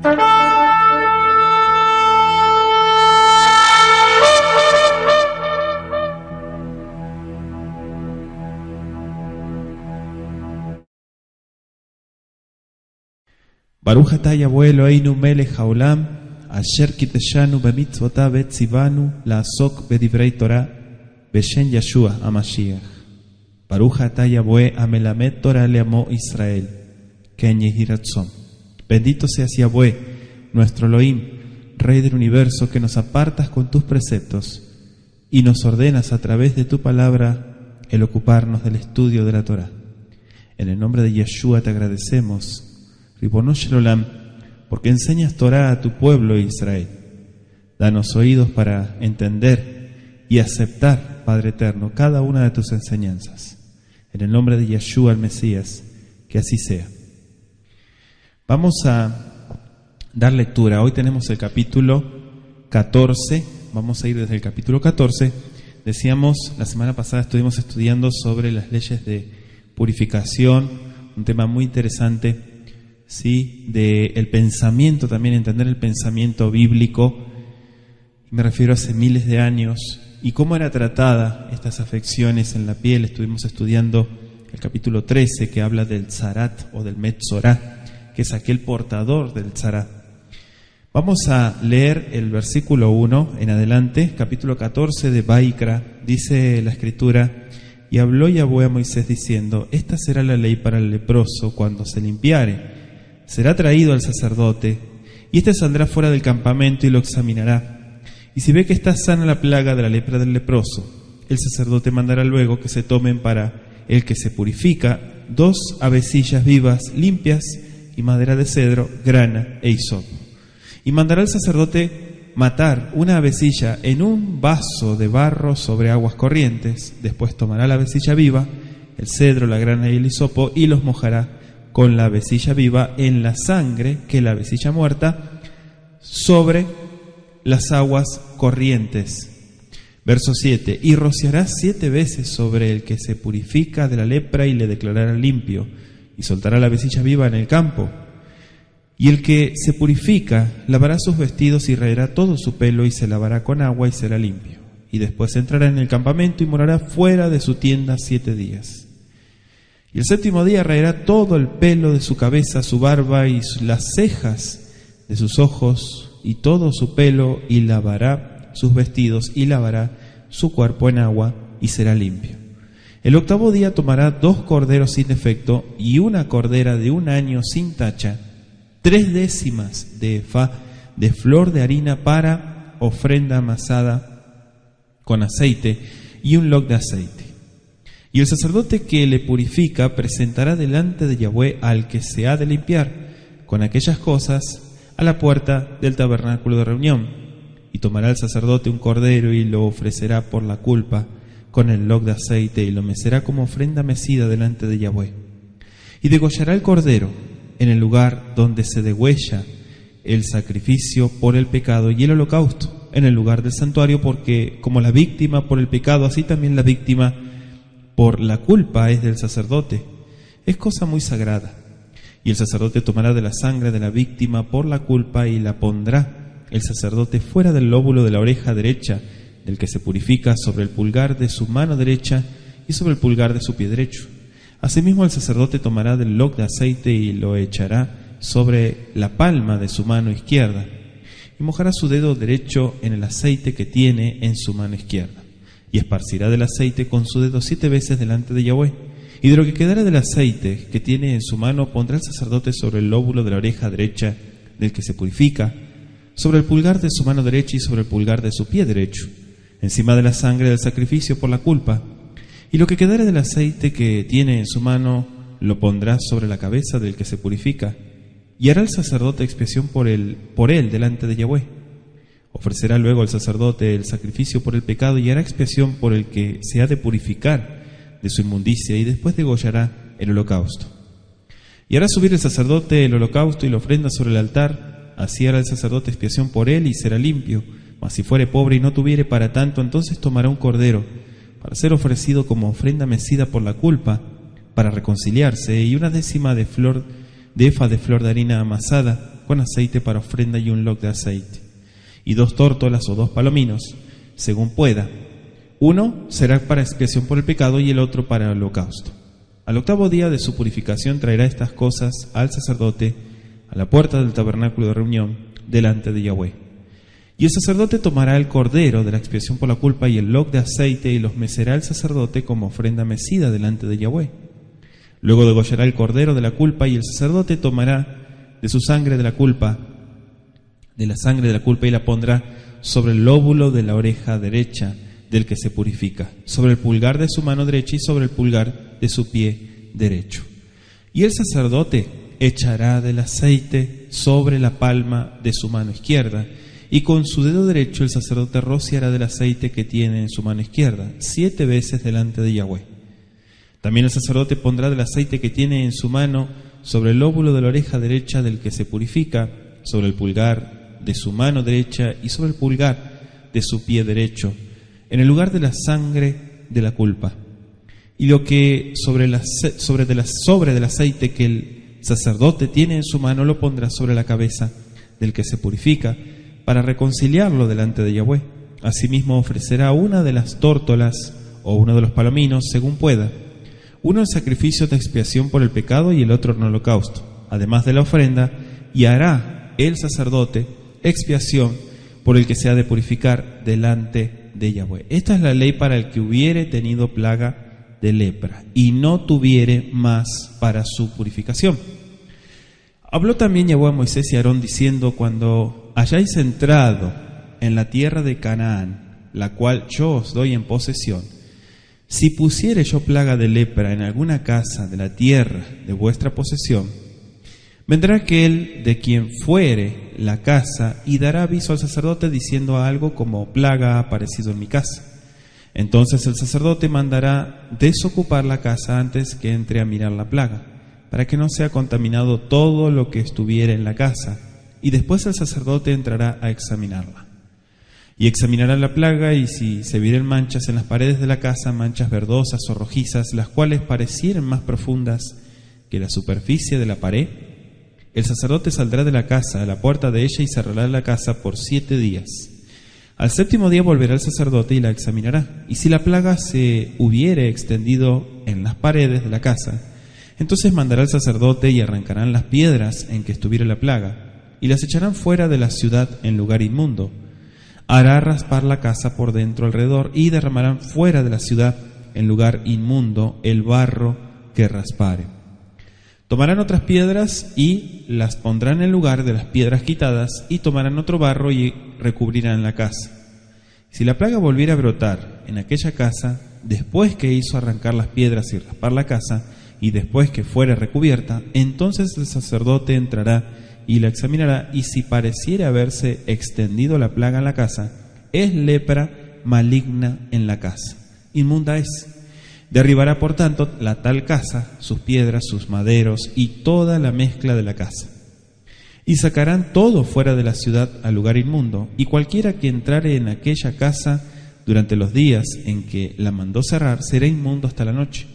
Baruch atah Yahweh Eloheinu melech haolam, asher kiteshanu bemitzvotav vetzivanu la'asok bedivrei Torah, beshem Yeshua HaMashiach. Baruch atah Yahweh amelamed Torah leamo Israel, ken yehi ratzon. Bendito seas Yahweh, nuestro Elohim, Rey del universo, que nos apartas con tus preceptos y nos ordenas a través de tu palabra el ocuparnos del estudio de la Torah. En el nombre de Yeshua te agradecemos, Ribono Shel Olam, porque enseñas Torah a tu pueblo Israel. Danos oídos para entender y aceptar, Padre eterno, cada una de tus enseñanzas. En el nombre de Yeshua el Mesías, que así sea. Vamos a dar lectura. Hoy tenemos el capítulo 14. Vamos a ir desde el capítulo 14. Decíamos, la semana pasada estuvimos estudiando sobre las leyes de purificación, un tema muy interesante. Sí, de el pensamiento, también entender el pensamiento bíblico, me refiero a hace miles de años, y cómo era tratada estas afecciones en la piel. Estuvimos estudiando el capítulo 13, que habla del tzarat o del metzorá, que es aquel portador del tzarat. Vamos a leer el versículo 1 en adelante, capítulo 14 de Vaikra. Dice la escritura: y habló Yahweh a Moisés diciendo: esta será la ley para el leproso cuando se limpiare. Será traído al sacerdote, y éste saldrá fuera del campamento y lo examinará. Y si ve que está sana la plaga de la lepra del leproso, el sacerdote mandará luego que se tomen para el que se purifica 2 avecillas vivas, limpias, y madera de cedro, grana e hisopo. Y mandará el sacerdote matar una avecilla en un vaso de barro sobre aguas corrientes. Después tomará la avecilla viva, el cedro, la grana y el hisopo, y los mojará con la avecilla viva en la sangre que la avecilla muerta sobre las aguas corrientes. Verso 7: y rociará 7 veces sobre el que se purifica de la lepra y le declarará limpio, y soltará la avecilla viva en el campo. Y el que se purifica lavará sus vestidos y raerá todo su pelo y se lavará con agua y será limpio. Y después entrará en el campamento y morará fuera de su tienda 7 días. Y el 7º día raerá todo el pelo de su cabeza, su barba y las cejas de sus ojos y todo su pelo, y lavará sus vestidos y lavará su cuerpo en agua y será limpio. El 8º día tomará 2 corderos sin defecto y una cordera de 1 año sin tacha, 3 décimas de efá de flor de harina para ofrenda amasada con aceite y un log de aceite. Y el sacerdote que le purifica presentará delante de Yahweh al que se ha de limpiar con aquellas cosas a la puerta del tabernáculo de reunión. Y tomará el sacerdote un cordero y lo ofrecerá por la culpa con el log de aceite y lo mecerá como ofrenda mecida delante de Yahweh. Y degollará el cordero en el lugar donde se degüella el sacrificio por el pecado y el holocausto, en el lugar del santuario, porque como la víctima por el pecado, así también la víctima por la culpa es del sacerdote. Es cosa muy sagrada. Y el sacerdote tomará de la sangre de la víctima por la culpa y la pondrá el sacerdote fuera del lóbulo de la oreja derecha del que se purifica, sobre el pulgar de su mano derecha y sobre el pulgar de su pie derecho. Asimismo el sacerdote tomará del log de aceite y lo echará sobre la palma de su mano izquierda y mojará su dedo derecho en el aceite que tiene en su mano izquierda. Y esparcirá del aceite con su dedo 7 veces delante de Yahweh. Y de lo que quedara del aceite que tiene en su mano pondrá el sacerdote sobre el lóbulo de la oreja derecha del que se purifica, sobre el pulgar de su mano derecha y sobre el pulgar de su pie derecho, encima de la sangre del sacrificio por la culpa. Y lo que quedara del aceite que tiene en su mano lo pondrá sobre la cabeza del que se purifica. Y hará el sacerdote expiación por él delante de Yahweh. Ofrecerá luego al sacerdote el sacrificio por el pecado y hará expiación por el que se ha de purificar de su inmundicia, y después degollará el holocausto. Y hará subir el sacerdote el holocausto y la ofrenda sobre el altar. Así hará el sacerdote expiación por él y será limpio. Mas si fuere pobre y no tuviere para tanto, entonces tomará un cordero para ser ofrecido como ofrenda mecida por la culpa, para reconciliarse, y 1 décima de efá de flor de harina amasada con aceite para ofrenda y un loc de aceite, y 2 tórtolas o 2 palominos, según pueda. Uno será para expiación por el pecado y el otro para el holocausto. Al 8º día de su purificación traerá estas cosas al sacerdote a la puerta del tabernáculo de reunión delante de Yahweh. Y el sacerdote tomará el cordero de la expiación por la culpa y el loc de aceite y los mecerá el sacerdote como ofrenda mecida delante de Yahweh. Luego degollará el cordero de la culpa y el sacerdote tomará de su sangre de la culpa, y la pondrá sobre el lóbulo de la oreja derecha del que se purifica, sobre el pulgar de su mano derecha y sobre el pulgar de su pie derecho. Y el sacerdote echará del aceite sobre la palma de su mano izquierda, y con su dedo derecho el sacerdote rociará del aceite que tiene en su mano izquierda 7 veces delante de Yahweh. También el sacerdote pondrá del aceite que tiene en su mano sobre el lóbulo de la oreja derecha del que se purifica, sobre el pulgar de su mano derecha y sobre el pulgar de su pie derecho, en el lugar de la sangre de la culpa. Y lo que sobre del aceite que el sacerdote tiene en su mano lo pondrá sobre la cabeza del que se purifica, para reconciliarlo delante de Yahweh. Asimismo ofrecerá una de las tórtolas o uno de los palominos, según pueda, uno en sacrificio de expiación por el pecado y el otro en holocausto, además de la ofrenda, y hará el sacerdote expiación por el que se ha de purificar delante de Yahweh. Esta es la ley para el que hubiere tenido plaga de lepra y no tuviere más para su purificación. Habló también Yahweh a Moisés y a Aarón diciendo: cuando hayáis entrado en la tierra de Canaán, la cual yo os doy en posesión, si pusiere yo plaga de lepra en alguna casa de la tierra de vuestra posesión, vendrá aquel de quien fuere la casa y dará aviso al sacerdote diciendo algo como: plaga ha aparecido en mi casa. Entonces el sacerdote mandará desocupar la casa antes que entre a mirar la plaga, para que no sea contaminado todo lo que estuviera en la casa, y después el sacerdote entrará a examinarla. Y examinará la plaga, y si se vieren manchas en las paredes de la casa, manchas verdosas o rojizas, las cuales parecieren más profundas que la superficie de la pared, el sacerdote saldrá de la casa a la puerta de ella y cerrará la casa por 7 días. Al 7º día volverá el sacerdote y la examinará, y si la plaga se hubiere extendido en las paredes de la casa, entonces mandará el sacerdote y arrancarán las piedras en que estuviera la plaga, y las echarán fuera de la ciudad en lugar inmundo. Hará raspar la casa por dentro alrededor, y derramarán fuera de la ciudad en lugar inmundo el barro que raspare. Tomarán otras piedras y las pondrán en lugar de las piedras quitadas, y tomarán otro barro y recubrirán la casa. Si la plaga volviera a brotar en aquella casa, después que hizo arrancar las piedras y raspar la casa, y después que fuere recubierta, entonces el sacerdote entrará y la examinará, y si pareciera haberse extendido la plaga en la casa, es lepra maligna en la casa, inmunda es. Derribará por tanto la tal casa, sus piedras, sus maderos y toda la mezcla de la casa. Y sacarán todo fuera de la ciudad al lugar inmundo, y cualquiera que entrare en aquella casa durante los días en que la mandó cerrar será inmundo hasta la noche.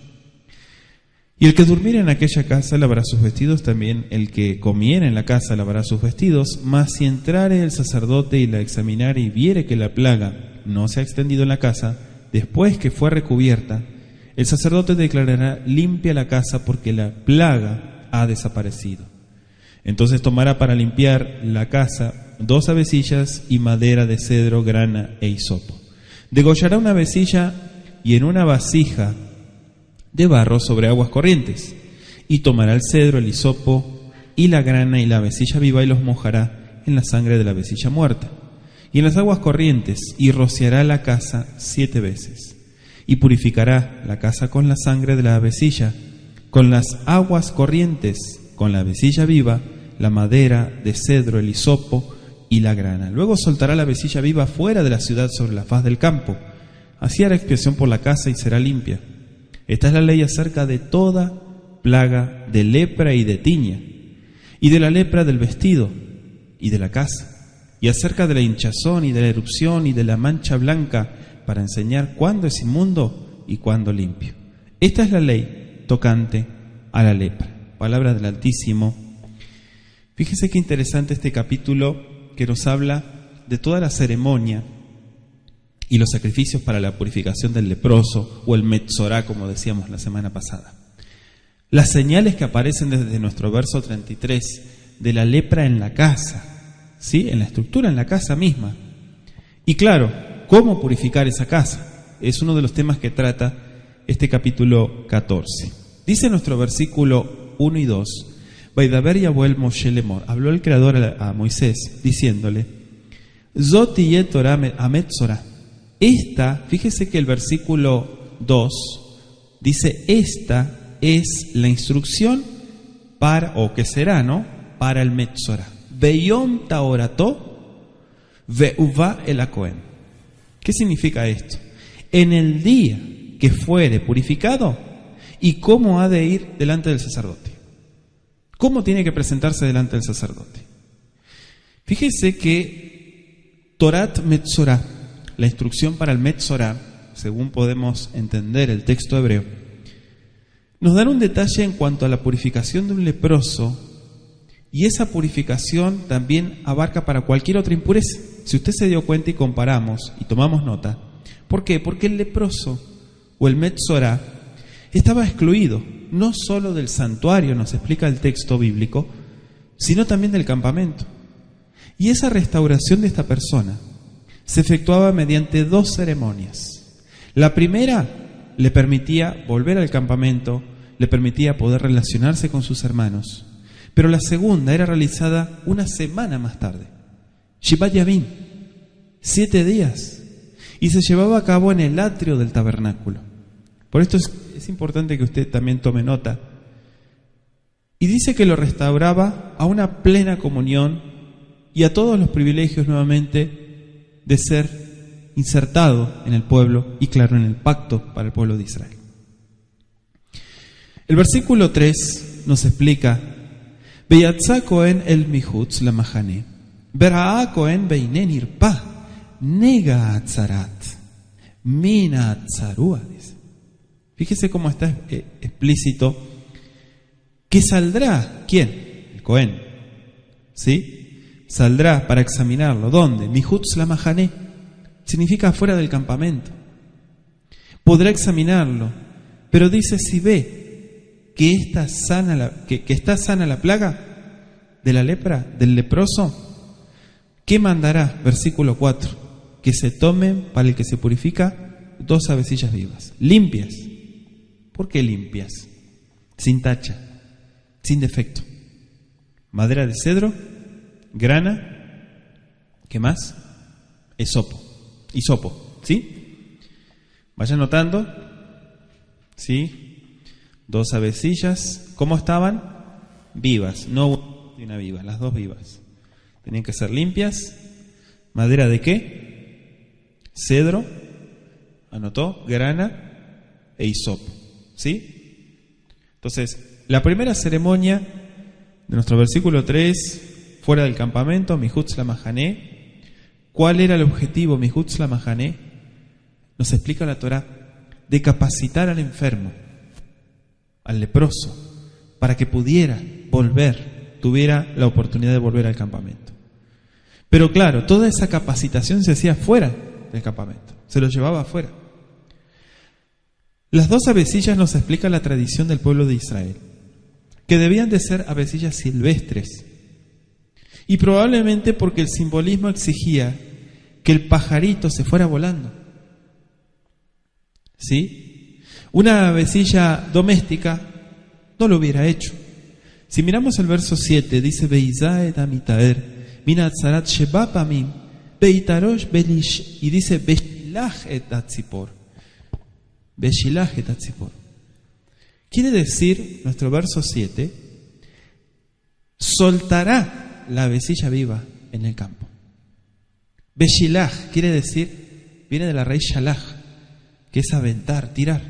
Y el que durmiera en aquella casa lavará sus vestidos, también el que comiera en la casa lavará sus vestidos, mas si entrare el sacerdote y la examinare y viere que la plaga no se ha extendido en la casa, después que fue recubierta, el sacerdote declarará limpia la casa porque la plaga ha desaparecido. Entonces tomará para limpiar la casa 2 avecillas y madera de cedro, grana e hisopo. Degollará una avecilla y en una vasija de barro sobre aguas corrientes, y tomará el cedro, el hisopo y la grana y la avecilla viva, y los mojará en la sangre de la avecilla muerta y en las aguas corrientes, y rociará la casa 7 veces, y purificará la casa con la sangre de la avecilla, con las aguas corrientes, con la avecilla viva, la madera de cedro, el hisopo y la grana. Luego soltará la avecilla viva fuera de la ciudad sobre la faz del campo. Así hará expiación por la casa y será limpia. Esta es la ley acerca de toda plaga de lepra y de tiña, y de la lepra del vestido y de la casa, y acerca de la hinchazón y de la erupción y de la mancha blanca, para enseñar cuándo es inmundo y cuándo limpio. Esta es la ley tocante a la lepra. Palabra del Altísimo. Fíjese qué interesante este capítulo que nos habla de toda la ceremonia y los sacrificios para la purificación del leproso o el Metzorá, como decíamos la semana pasada. Las señales que aparecen desde nuestro verso 33 de la lepra en la casa, ¿sí? En la estructura, en la casa misma. Y claro, ¿cómo purificar esa casa? Es uno de los temas que trata este capítulo 14. Dice nuestro versículo 1 y 2, Vaidaber Yahuel Moshe Lemor, habló el Creador a Moisés, diciéndole, Zoti ye Torah ametzorah. Esta, fíjese que el versículo 2 dice, esta es la instrucción para, o que será, ¿no? Para el Metzorah. Veyom taorato veuva el Cohen. ¿Qué significa esto? En el día que fuere purificado, y cómo ha de ir delante del sacerdote. ¿Cómo tiene que presentarse delante del sacerdote? Fíjese que Torat Metzorah, la instrucción para el Metzorah, según podemos entender el texto hebreo, nos dan un detalle en cuanto a la purificación de un leproso, y esa purificación también abarca para cualquier otra impureza. Si usted se dio cuenta y comparamos y tomamos nota, ¿por qué? Porque el leproso o el Metzorah estaba excluido no solo del santuario, nos explica el texto bíblico, sino también del campamento. Y esa restauración de esta persona se efectuaba mediante dos ceremonias. La primera le permitía volver al campamento, le permitía poder relacionarse con sus hermanos, pero la segunda era realizada una semana más tarde. Shivat Yavim, 7 días, y se llevaba a cabo en el atrio del tabernáculo. Por esto es importante que usted también tome nota. Y dice que lo restauraba a una plena comunión y a todos los privilegios nuevamente de ser insertado en el pueblo y claro, en el pacto para el pueblo de Israel. El versículo 3 nos explica: Veyatza Cohen el Mihutz la Mahane, Bera'a Cohen Beinen Irpa, Nega Atzarat, Mina Atzarua, dice. Fíjese cómo está explícito que saldrá, ¿quién? El Cohen, ¿sí? Saldrá para examinarlo. ¿Dónde? Mihutz la Mahane, significa afuera del campamento. Podrá examinarlo, pero dice si ve que está sana la plaga de la lepra, del leproso, ¿qué mandará? Versículo 4, que se tomen para el que se purifica 2 avecillas vivas, limpias. ¿Por qué limpias? Sin tacha, sin defecto. Madera de cedro, grana, ¿qué más? Hisopo, ¿sí? Vayan notando, ¿sí? 2 avecillas, ¿cómo estaban? Vivas, no una viva, las 2 vivas. Tenían que ser limpias. ¿Madera de qué? Cedro, anotó, grana e hisopo, ¿sí? Entonces, la primera ceremonia de nuestro versículo 3, fuera del campamento, Mihutz la Mahane. ¿Cuál era el objetivo, Mihutz la Mahane? Nos explica la Torá, de capacitar al enfermo, al leproso, para que pudiera volver, tuviera la oportunidad de volver al campamento. Pero claro, toda esa capacitación se hacía fuera del campamento, se lo llevaba afuera. Las 2 avecillas nos explica la tradición del pueblo de Israel, que debían de ser avecillas silvestres, y probablemente porque el simbolismo exigía que el pajarito se fuera volando, ¿sí? Una avecilla doméstica no lo hubiera hecho. Si miramos el verso 7, dice Beizae damitaer minatzarat shebapamim beitarosh belish, y dice Beshilach et atzipor. Beshilach et atzipor. Quiere decir, nuestro verso 7, soltará la avecilla viva en el campo. Beshilach quiere decir, viene de la raíz shalach, que es aventar, tirar,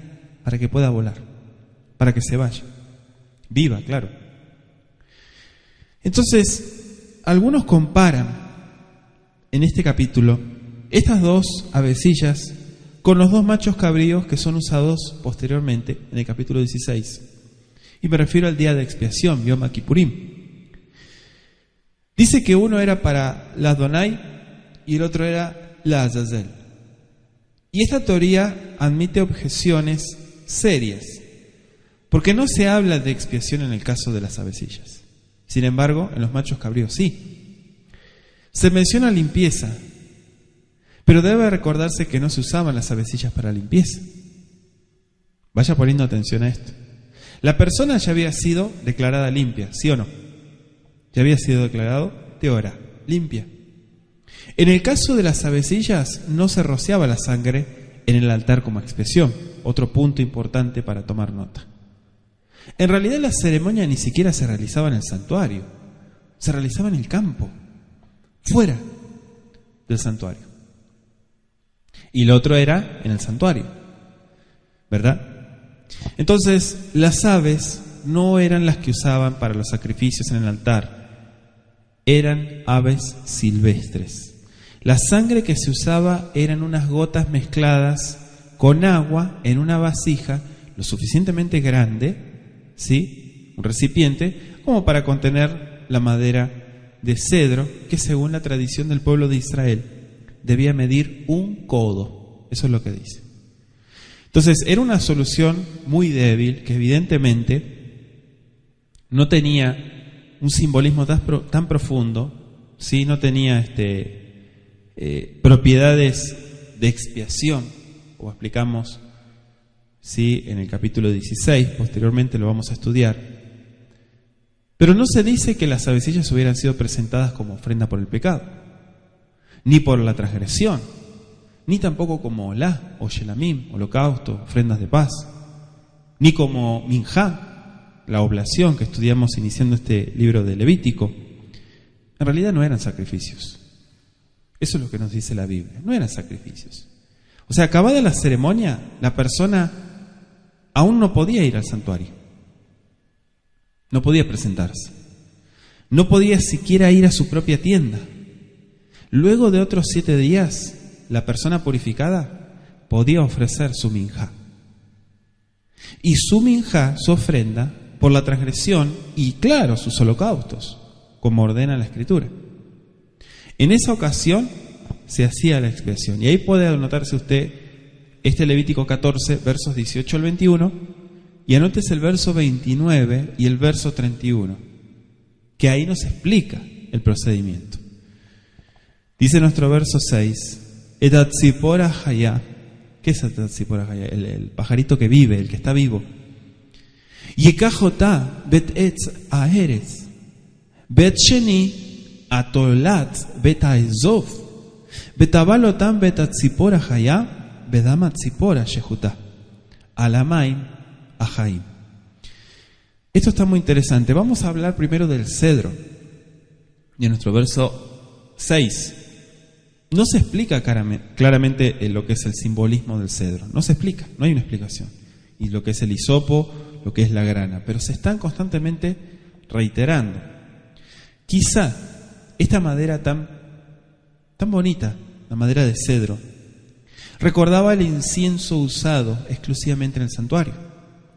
para que pueda volar, para que se vaya. Viva, claro. Entonces, algunos comparan en este capítulo estas 2 avecillas con los 2 machos cabríos que son usados posteriormente en el capítulo 16. Y me refiero al día de expiación, Yom Kippurim. Dice que uno era para la Adonai y el otro era la Azazel. Y esta teoría admite objeciones serias, porque no se habla de expiación en el caso de las avecillas. Sin embargo, en los machos cabríos sí. Se menciona limpieza, pero debe recordarse que no se usaban las avecillas para limpieza. Vaya poniendo atención a esto. La persona ya había sido declarada limpia, ¿sí o no? Ya había sido declarado teora, limpia. En el caso de las avecillas no se rociaba la sangre en el altar como expiación, otro punto importante para tomar nota. En realidad la ceremonia ni siquiera se realizaba en el santuario, se realizaba en el campo, fuera del santuario. Y lo otro era en el santuario, ¿verdad? Entonces, las aves no eran las que usaban para los sacrificios en el altar, eran aves silvestres. La sangre que se usaba eran unas gotas mezcladas con agua en una vasija lo suficientemente grande, ¿sí? Un recipiente, como para contener la madera de cedro, que según la tradición del pueblo de Israel, debía medir 1 codo. Eso es lo que dice. Entonces, era una solución muy débil que evidentemente no tenía un simbolismo tan profundo, ¿sí? No tenía propiedades de expiación, como explicamos, ¿sí? En el capítulo 16, posteriormente lo vamos a estudiar. Pero no se dice que las avecillas hubieran sido presentadas como ofrenda por el pecado, ni por la transgresión, ni tampoco como olá o shelamim, holocausto, ofrendas de paz, ni como minjá, la oblación que estudiamos iniciando este libro de Levítico. En realidad no eran sacrificios. Eso es lo que nos dice la Biblia, no eran sacrificios. O sea, acabada la ceremonia, la persona aún no podía ir al santuario, no podía presentarse, no podía siquiera ir a su propia tienda. Luego de otros 7 días, la persona purificada podía ofrecer su minjá. Y su minjá, su ofrenda, por la transgresión y, claro, sus holocaustos, como ordena la Escritura. En esa ocasión se hacía la expiación. Y ahí puede anotarse usted este Levítico 14, versos 18 al 21, y anótese el verso 29 y el verso 31, que ahí nos explica el procedimiento. Dice nuestro verso 6, Etatzipora Hayá. ¿Qué es Etatzipora Hayá? El pajarito que vive, el que está vivo. Yekajotá bet etz aeretz, bet sheni atolat bet aezov, betabalotam betatzipora Hayá, bedamatzipora shehutá, alamaim ahaim. Esto está muy interesante. Vamos a hablar primero del cedro. Y en nuestro verso 6 no se explica claramente lo que es el simbolismo del cedro. No se explica, no hay una explicación. Y lo que es el hisopo, lo que es la grana. Pero se están constantemente reiterando. Quizá esta madera tan bonita, la madera de cedro, recordaba el incienso usado exclusivamente en el santuario.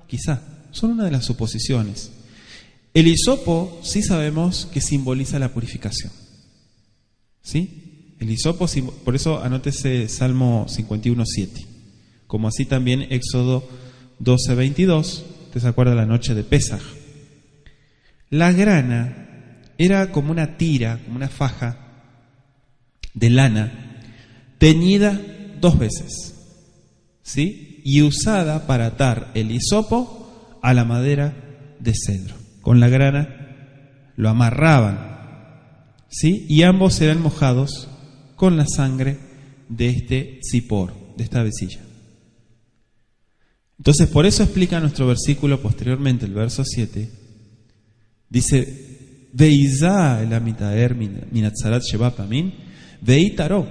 Quizá, son una de las suposiciones. El hisopo sí sabemos que simboliza la purificación. ¿Sí? El hisopo, por eso anótese Salmo 51:7. Como así también Éxodo 12:22. ¿Te se acuerda la noche de Pesaj? La grana era como una tira, como una faja de lana, teñida 2 veces, ¿sí? Y usada para atar el hisopo a la madera de cedro. Con la grana lo amarraban, ¿sí? Y ambos eran mojados con la sangre de este tzipor, de esta avecilla. Entonces, por eso explica nuestro versículo posteriormente, el verso 7. Dice, Veizá el amitaer minatzarat sheba pamim, veitaró,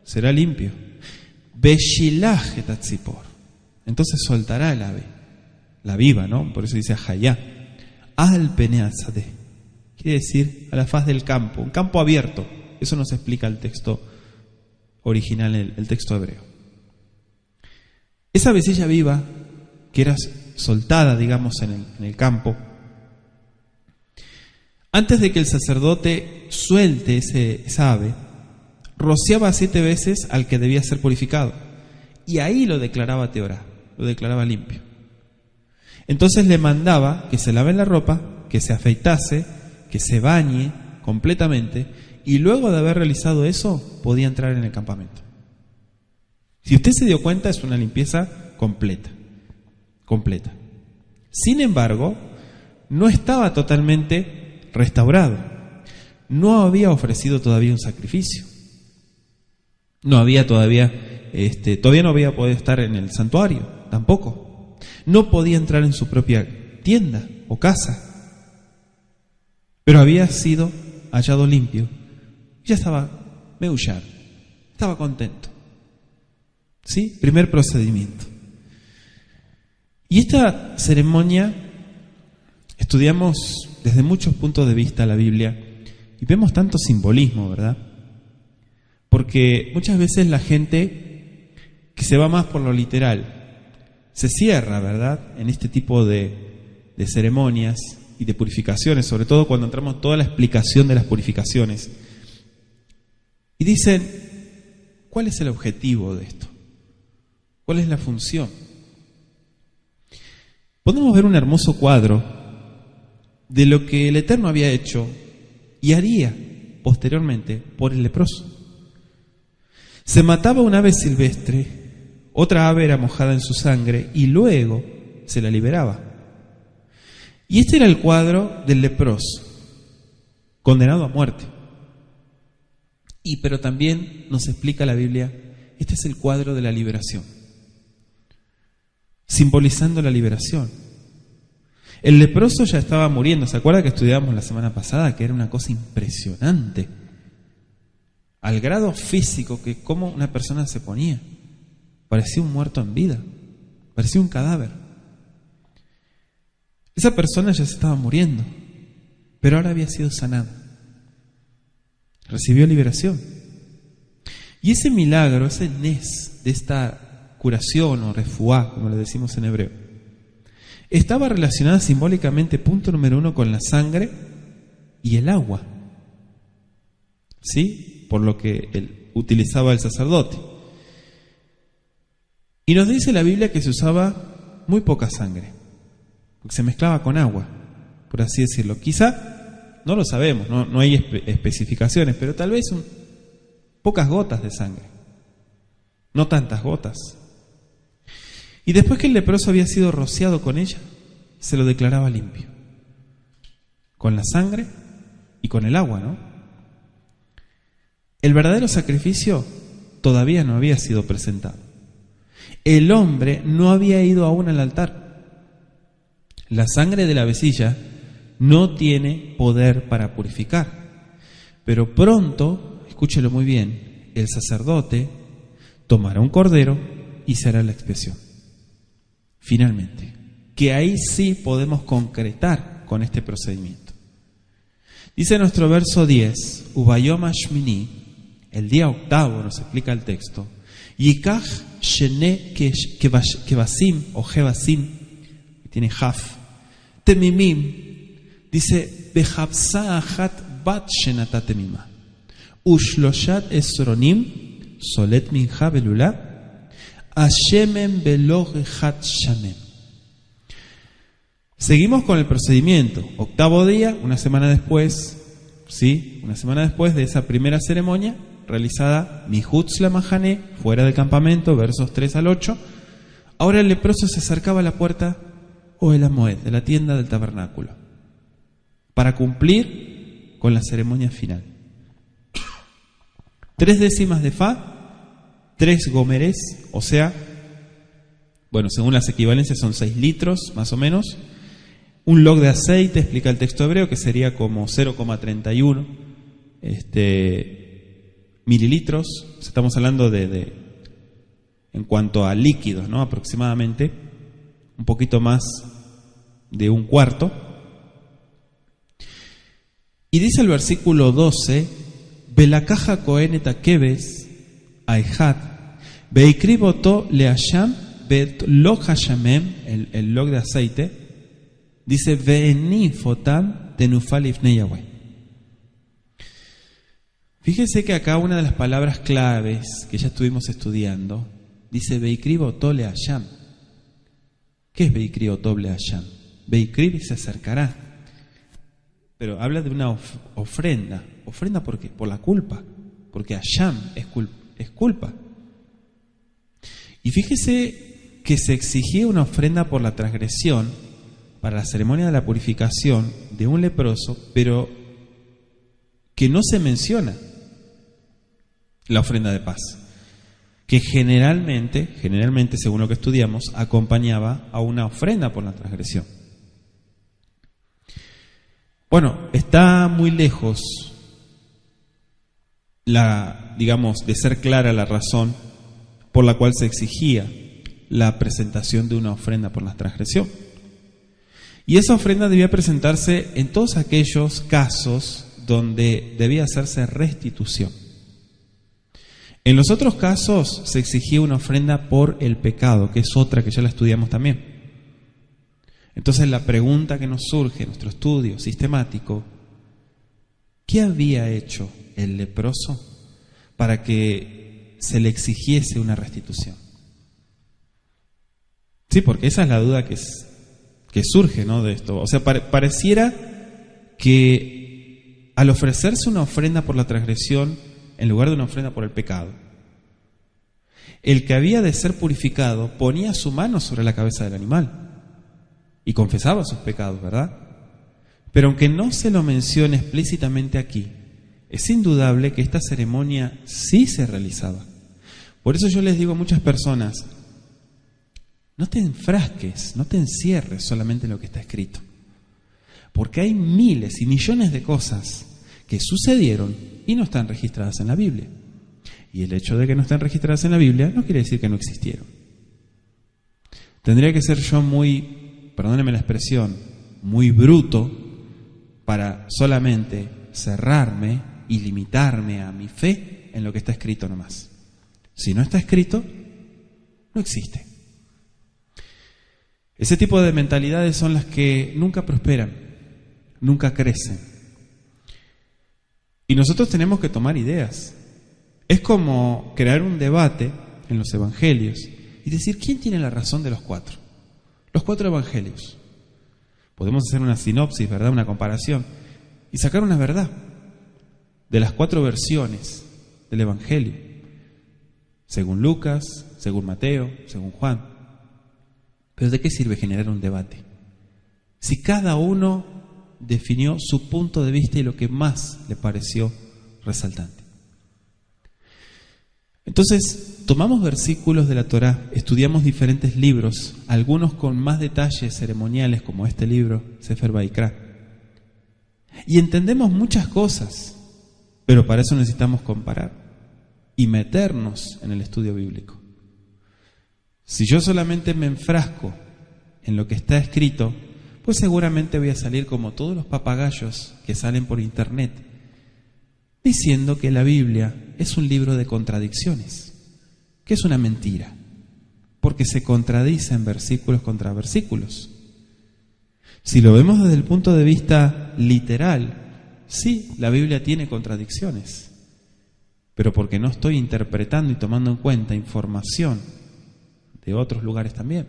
será limpio. Beshilaj etatzipor. Entonces soltará el ave, la viva, ¿no? Por eso dice Hayá. Al peneazade. Quiere decir a la faz del campo, un campo abierto. Eso nos explica el texto original, el texto hebreo. Esa avecilla viva, que era soltada, digamos, en el campo, antes de que el sacerdote suelte esa ave, rociaba 7 veces al que debía ser purificado. Y ahí lo declaraba teorá, lo declaraba limpio. Entonces le mandaba que se lave la ropa, que se afeitase, que se bañe completamente, y luego de haber realizado eso, podía entrar en el campamento. Si usted se dio cuenta, es una limpieza completa. Sin embargo, no estaba totalmente restaurado. No había ofrecido todavía un sacrificio. No había todavía no había podido estar en el santuario, tampoco. No podía entrar en su propia tienda o casa. Pero había sido hallado limpio. Ya estaba meullar, estaba contento. ¿Sí? Primer procedimiento. Y esta ceremonia estudiamos desde muchos puntos de vista la Biblia y vemos tanto simbolismo, ¿verdad? Porque muchas veces la gente que se va más por lo literal se cierra, ¿verdad?, en este tipo de ceremonias y de purificaciones, sobre todo cuando entramos en toda la explicación de las purificaciones. Y dicen, ¿cuál es el objetivo de esto? ¿Cuál es la función? Podemos ver un hermoso cuadro de lo que el Eterno había hecho y haría posteriormente por el leproso. Se mataba una ave silvestre, otra ave era mojada en su sangre y luego se la liberaba. Y este era el cuadro del leproso, condenado a muerte. Pero también nos explica la Biblia, este es el cuadro de la liberación, simbolizando la liberación. El leproso ya estaba muriendo. ¿Se acuerda que estudiamos la semana pasada que era una cosa impresionante? Al grado físico que cómo una persona se ponía. Parecía un muerto en vida. Parecía un cadáver. Esa persona ya se estaba muriendo, pero ahora había sido sanada. Recibió liberación. Y ese milagro, ese nes de esta curación o refuá, como le decimos en hebreo, estaba relacionada simbólicamente, punto número 1, con la sangre y el agua. ¿Sí? Por lo que él utilizaba el sacerdote. Y nos dice la Biblia que se usaba muy poca sangre, porque se mezclaba con agua, por así decirlo. Quizá, no lo sabemos, no hay especificaciones, pero tal vez pocas gotas de sangre, no tantas gotas. Y después que el leproso había sido rociado con ella, se lo declaraba limpio, con la sangre y con el agua, ¿no? El verdadero sacrificio todavía no había sido presentado. El hombre no había ido aún al altar. La sangre de la avecilla no tiene poder para purificar, pero pronto, escúchelo muy bien, el sacerdote tomará un cordero y se hará la expiación. Finalmente, que ahí sí podemos concretar con este procedimiento. Dice nuestro verso 10, Ubayom Hashmini, el día octavo, nos explica el texto, Yikach Shene Kevasim o Jevasim, que tiene Haf, Temimim, dice, Behabsa Ahat Bat Shenata Temima, Ushloshat Esronim, Solet Minja Belula, Ashemem Beloghat Shamem. Seguimos con el procedimiento. Octavo día, una semana después, ¿sí? Una semana después de esa primera ceremonia realizada Mihutz la Mahané, fuera del campamento, versos 3 al 8. Ahora el leproso se acercaba a la puerta o el Amoed, de la tienda del tabernáculo, para cumplir con la ceremonia final. 3 décimas de fa, 3 gomeres, o sea, bueno, según las equivalencias son 6 litros más o menos. Un log de aceite, explica el texto hebreo, que sería como 0,31 mililitros. Estamos hablando de en cuanto a líquidos, ¿no? Aproximadamente un poquito más de un cuarto. Y dice el versículo 12, Belakaja Kohen et Akeves Aejat, Beikriboto Leasham Bet Log Hashamem, el log de aceite, dice Ve'eni Fotam tenufal ifnei Yahweh. Fíjese que acá una de las palabras claves que ya estuvimos estudiando dice Veikri botole Hashem. ¿Qué es Veikri botole Hashem? Veikri se acercará. Pero habla de una ofrenda. ¿Ofrenda por qué? Por la culpa. Porque Hashem es culpa. Y fíjese que se exigía una ofrenda por la transgresión para la ceremonia de la purificación de un leproso, pero que no se menciona la ofrenda de paz, que generalmente, según lo que estudiamos, acompañaba a una ofrenda por la transgresión. Bueno, está muy lejos de ser clara la razón por la cual se exigía la presentación de una ofrenda por la transgresión. Y esa ofrenda debía presentarse en todos aquellos casos donde debía hacerse restitución. En los otros casos se exigía una ofrenda por el pecado, que es otra que ya la estudiamos también. Entonces la pregunta que nos surge en nuestro estudio sistemático: ¿qué había hecho el leproso para que se le exigiese una restitución? Sí, porque esa es la duda que surge, ¿no?, de esto. O sea, pareciera que al ofrecerse una ofrenda por la transgresión en lugar de una ofrenda por el pecado, el que había de ser purificado ponía su mano sobre la cabeza del animal y confesaba sus pecados, ¿verdad? Pero aunque no se lo mencione explícitamente aquí, es indudable que esta ceremonia sí se realizaba. Por eso yo les digo a muchas personas: no te enfrasques, no te encierres solamente en lo que está escrito, porque hay miles y millones de cosas que sucedieron y no están registradas en la Biblia. Y el hecho de que no estén registradas en la Biblia no quiere decir que no existieron. Tendría que ser yo muy, perdónenme la expresión, muy bruto para solamente cerrarme y limitarme a mi fe en lo que está escrito nomás. Si no está escrito, no existe. Ese tipo de mentalidades son las que nunca prosperan, nunca crecen. Y nosotros tenemos que tomar ideas. Es como crear un debate en los evangelios y decir: ¿quién tiene la razón de los cuatro? Los cuatro evangelios. Podemos hacer una sinopsis, ¿verdad?, una comparación, y sacar una verdad de las cuatro versiones del evangelio, según Lucas, según Mateo, según Juan. Pero ¿de qué sirve generar un debate si cada uno definió su punto de vista y lo que más le pareció resaltante? Entonces, tomamos versículos de la Torá, estudiamos diferentes libros, algunos con más detalles ceremoniales, como este libro, Sefer Vaikra, y entendemos muchas cosas, pero para eso necesitamos comparar y meternos en el estudio bíblico. Si yo solamente me enfrasco en lo que está escrito, pues seguramente voy a salir como todos los papagayos que salen por internet, diciendo que la Biblia es un libro de contradicciones, que es una mentira, porque se contradicen versículos contra versículos. Si lo vemos desde el punto de vista literal, sí, la Biblia tiene contradicciones, pero porque no estoy interpretando y tomando en cuenta información de otros lugares también.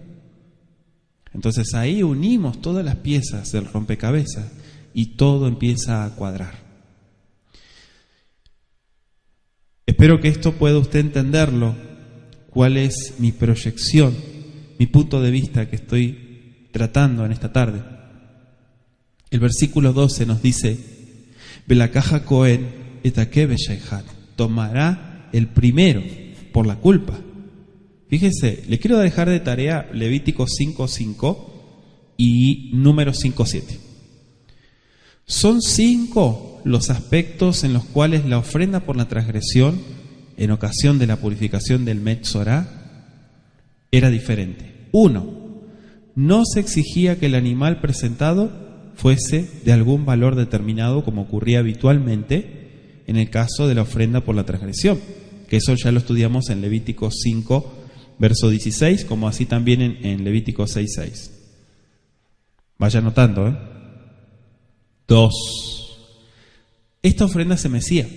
Entonces ahí unimos todas las piezas del rompecabezas y todo empieza a cuadrar. Espero que esto pueda usted entenderlo, cuál es mi proyección, mi punto de vista que estoy tratando en esta tarde. El versículo 12 nos dice: Belakaja Cohen etakebe sheihat, tomará el primero por la culpa. Fíjese, le quiero dejar de tarea Levítico 5:5 y Números 5:7. Son 5 los aspectos en los cuales la ofrenda por la transgresión, en ocasión de la purificación del Metzorá, era diferente. 1. No se exigía que el animal presentado fuese de algún valor determinado, como ocurría habitualmente en el caso de la ofrenda por la transgresión, que eso ya lo estudiamos en Levítico 5, verso 16, como así también en Levítico 6:6. Vaya anotando, 2. Esta ofrenda se mecía.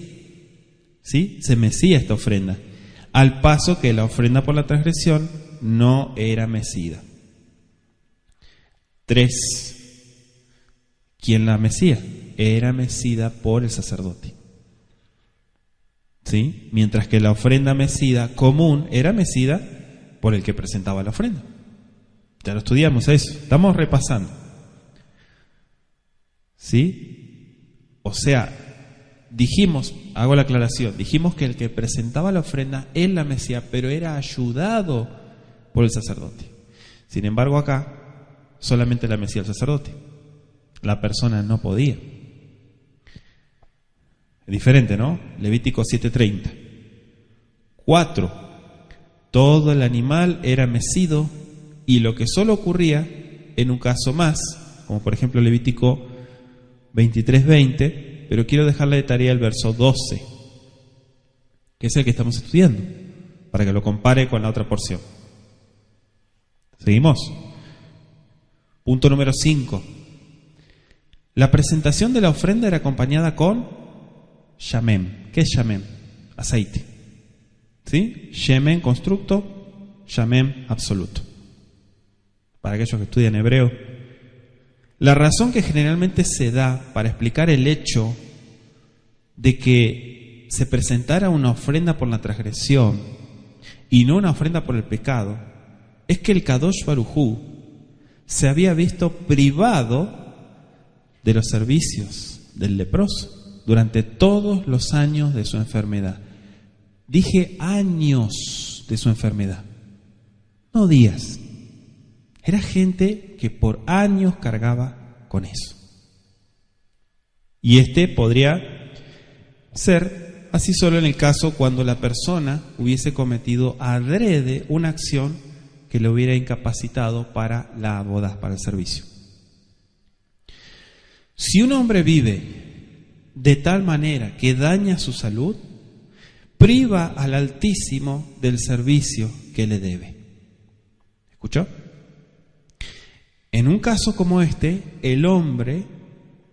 ¿Sí? Se mecía esta ofrenda. Al paso que la ofrenda por la transgresión no era mecida. 3. ¿Quién la mecía? Era mecida por el sacerdote. ¿Sí? Mientras que la ofrenda mecida común era mecida por el que presentaba la ofrenda. Ya lo estudiamos eso. Estamos repasando. ¿Sí? O sea, dijimos, hago la aclaración, dijimos que el que presentaba la ofrenda, él la mecía, pero era ayudado por el sacerdote. Sin embargo, acá solamente la mecía el sacerdote. La persona no podía. Es diferente, ¿no? Levítico 7:30. 4. Todo el animal era mecido, y lo que solo ocurría en un caso más, como por ejemplo Levítico 23:20, pero quiero dejarle de tarea el verso 12, que es el que estamos estudiando, para que lo compare con la otra porción. ¿Seguimos? Punto número 5. La presentación de la ofrenda era acompañada con Shamem. ¿Qué es Shamem? Aceite. ¿Sí? Shemen constructo, Shamem absoluto. Para aquellos que estudian hebreo. La razón que generalmente se da para explicar el hecho de que se presentara una ofrenda por la transgresión y no una ofrenda por el pecado es que el Kadosh Baruj Hu se había visto privado de los servicios del leproso durante todos los años de su enfermedad. Dije años de su enfermedad, no días. Era gente que por años cargaba con eso. Y podría ser así solo en el caso cuando la persona hubiese cometido adrede una acción que le hubiera incapacitado para la boda, para el servicio. Si un hombre vive de tal manera que daña su salud, priva al Altísimo del servicio que le debe. ¿Escuchó? En un caso como este, el hombre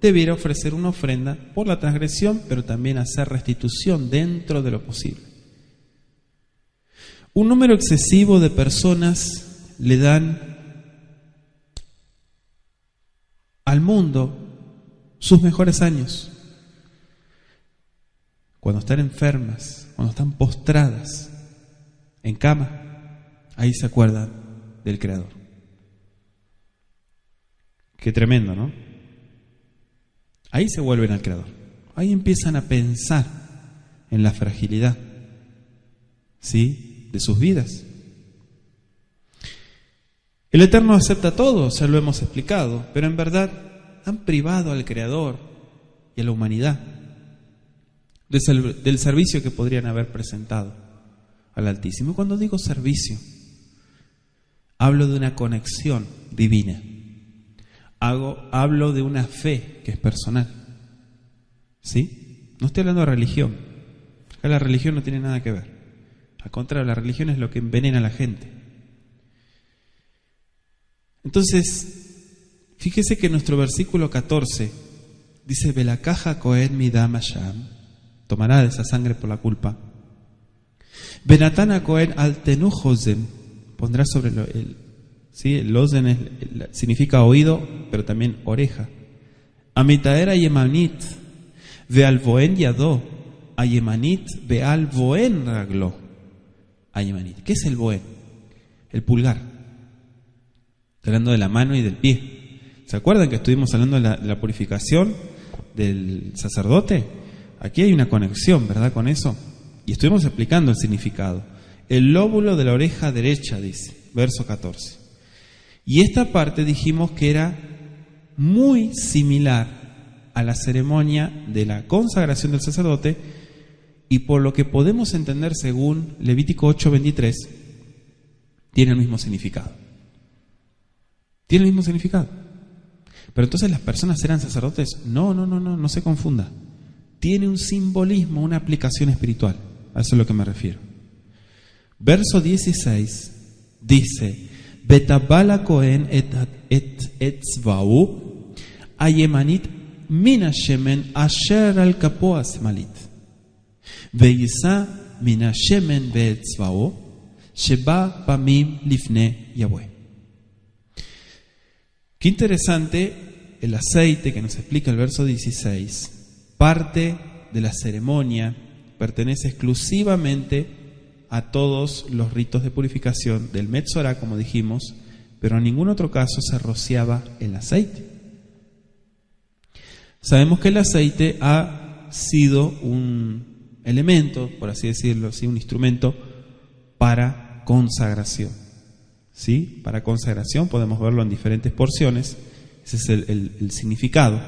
debiera ofrecer una ofrenda por la transgresión, pero también hacer restitución dentro de lo posible. Un número excesivo de personas le dan al mundo sus mejores años. Cuando están enfermas, cuando están postradas en cama, ahí se acuerdan del Creador. Qué tremendo, ¿no? Ahí se vuelven al Creador. Ahí empiezan a pensar en la fragilidad, ¿sí?, de sus vidas. El Eterno acepta todo, ya lo hemos explicado, pero en verdad han privado al Creador y a la humanidad del servicio que podrían haber presentado al Altísimo. Y cuando digo servicio, hablo de una conexión divina. Hablo de una fe que es personal. ¿Sí? No estoy hablando de religión. Acá la religión no tiene nada que ver. Al contrario, la religión es lo que envenena a la gente. Entonces, fíjese que nuestro versículo 14 dice: Belakaja Kohen midam Hasham, tomará de esa sangre por la culpa. Benatana Kohen al tenu hosen, pondrá sobre ¿sí? El ozen significa oído, pero también oreja. Amitaera yemanit veal boen yadó, a yemanit veal boen raglo. A yemanit. ¿Qué es el boen? El pulgar. Hablando de la mano y del pie. ¿Se acuerdan que estuvimos hablando de la purificación del sacerdote? Aquí hay una conexión, ¿verdad? Con eso. Y estuvimos explicando el significado. El lóbulo de la oreja derecha, dice, verso 14. Y esta parte dijimos que era muy similar a la ceremonia de la consagración del sacerdote, y por lo que podemos entender según Levítico 8:23, tiene el mismo significado. Tiene el mismo significado. Pero entonces, ¿las personas eran sacerdotes? No se confunda. Tiene un simbolismo, una aplicación espiritual. A eso es a lo que me refiero. Verso 16 dice: Betabala Cohen et etzvau, a yemanit mina shemen asher al kapoa semalit. Veisa mina shemen beetzvao sheba pamim lifne Yahweh. Qué interesante el aceite que nos explica el verso 16. Parte de la ceremonia pertenece exclusivamente a todos los ritos de purificación del Metzorá, como dijimos, pero en ningún otro caso se rociaba el aceite. Sabemos que el aceite ha sido un elemento, por así decirlo, ¿sí? Un instrumento para consagración. ¿Sí? Para consagración podemos verlo en diferentes porciones, ese es el significado.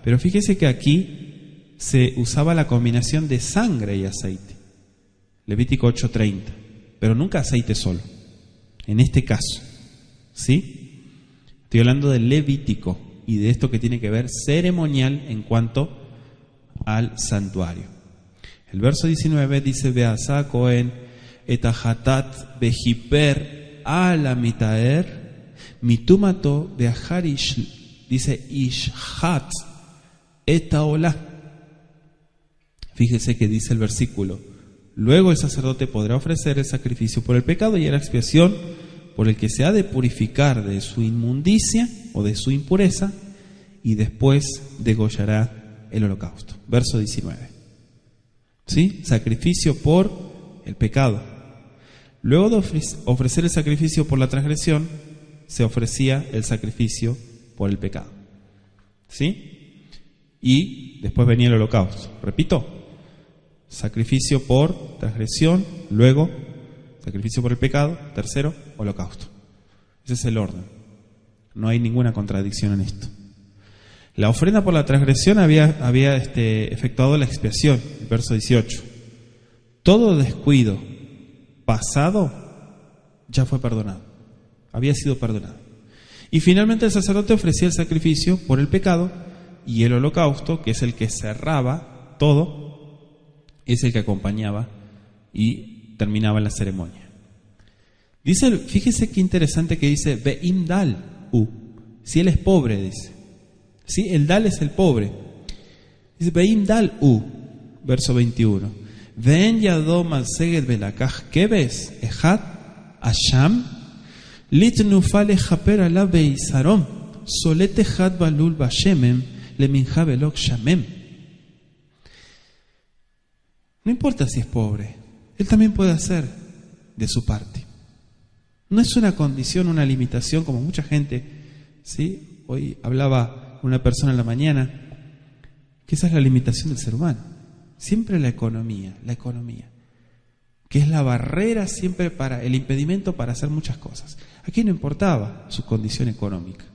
Pero fíjese que aquí se usaba la combinación de sangre y aceite. Levítico 8:30, pero nunca aceite solo, en este caso. ¿Sí? Estoy hablando del Levítico y de esto que tiene que ver ceremonial en cuanto al santuario. El verso 19 dice: Beasá Cohen etahatat behiper ala mitaer mitumato beaharish, dice ishhat etaola. Fíjese que dice el versículo: luego el sacerdote podrá ofrecer el sacrificio por el pecado y la expiación por el que se ha de purificar de su inmundicia o de su impureza, y después degollará el holocausto. Verso 19. ¿Sí? Sacrificio por el pecado. Luego de ofrecer el sacrificio por la transgresión, se ofrecía el sacrificio por el pecado. ¿Sí? Y después venía el holocausto. Repito, sacrificio por transgresión, luego sacrificio por el pecado, tercero, holocausto. Ese es el orden. No hay ninguna contradicción en esto. La ofrenda por la transgresión había efectuado la expiación, el verso 18. Todo descuido pasado ya fue perdonado, había sido perdonado. Y finalmente el sacerdote ofrecía el sacrificio por el pecado, y el holocausto, que es el que cerraba todo, es el que acompañaba y terminaba la ceremonia. Dice, fíjese qué interesante que dice Ve'im dal u, si él es pobre, dice. ¿Sí? El dal es el pobre. Dice Ve'im dal u, verso 21. Ve'en yadom al seged belakach kebes ejad asham litnufale japer ala beisarom solete had balul bashemem leminja belok shamem. No importa si es pobre, él también puede hacer de su parte. No es una condición, una limitación, como mucha gente, ¿sí? Hoy hablaba una persona en la mañana, que esa es la limitación del ser humano. Siempre la economía, que es la barrera siempre para, el impedimento para hacer muchas cosas. Aquí no importaba su condición económica.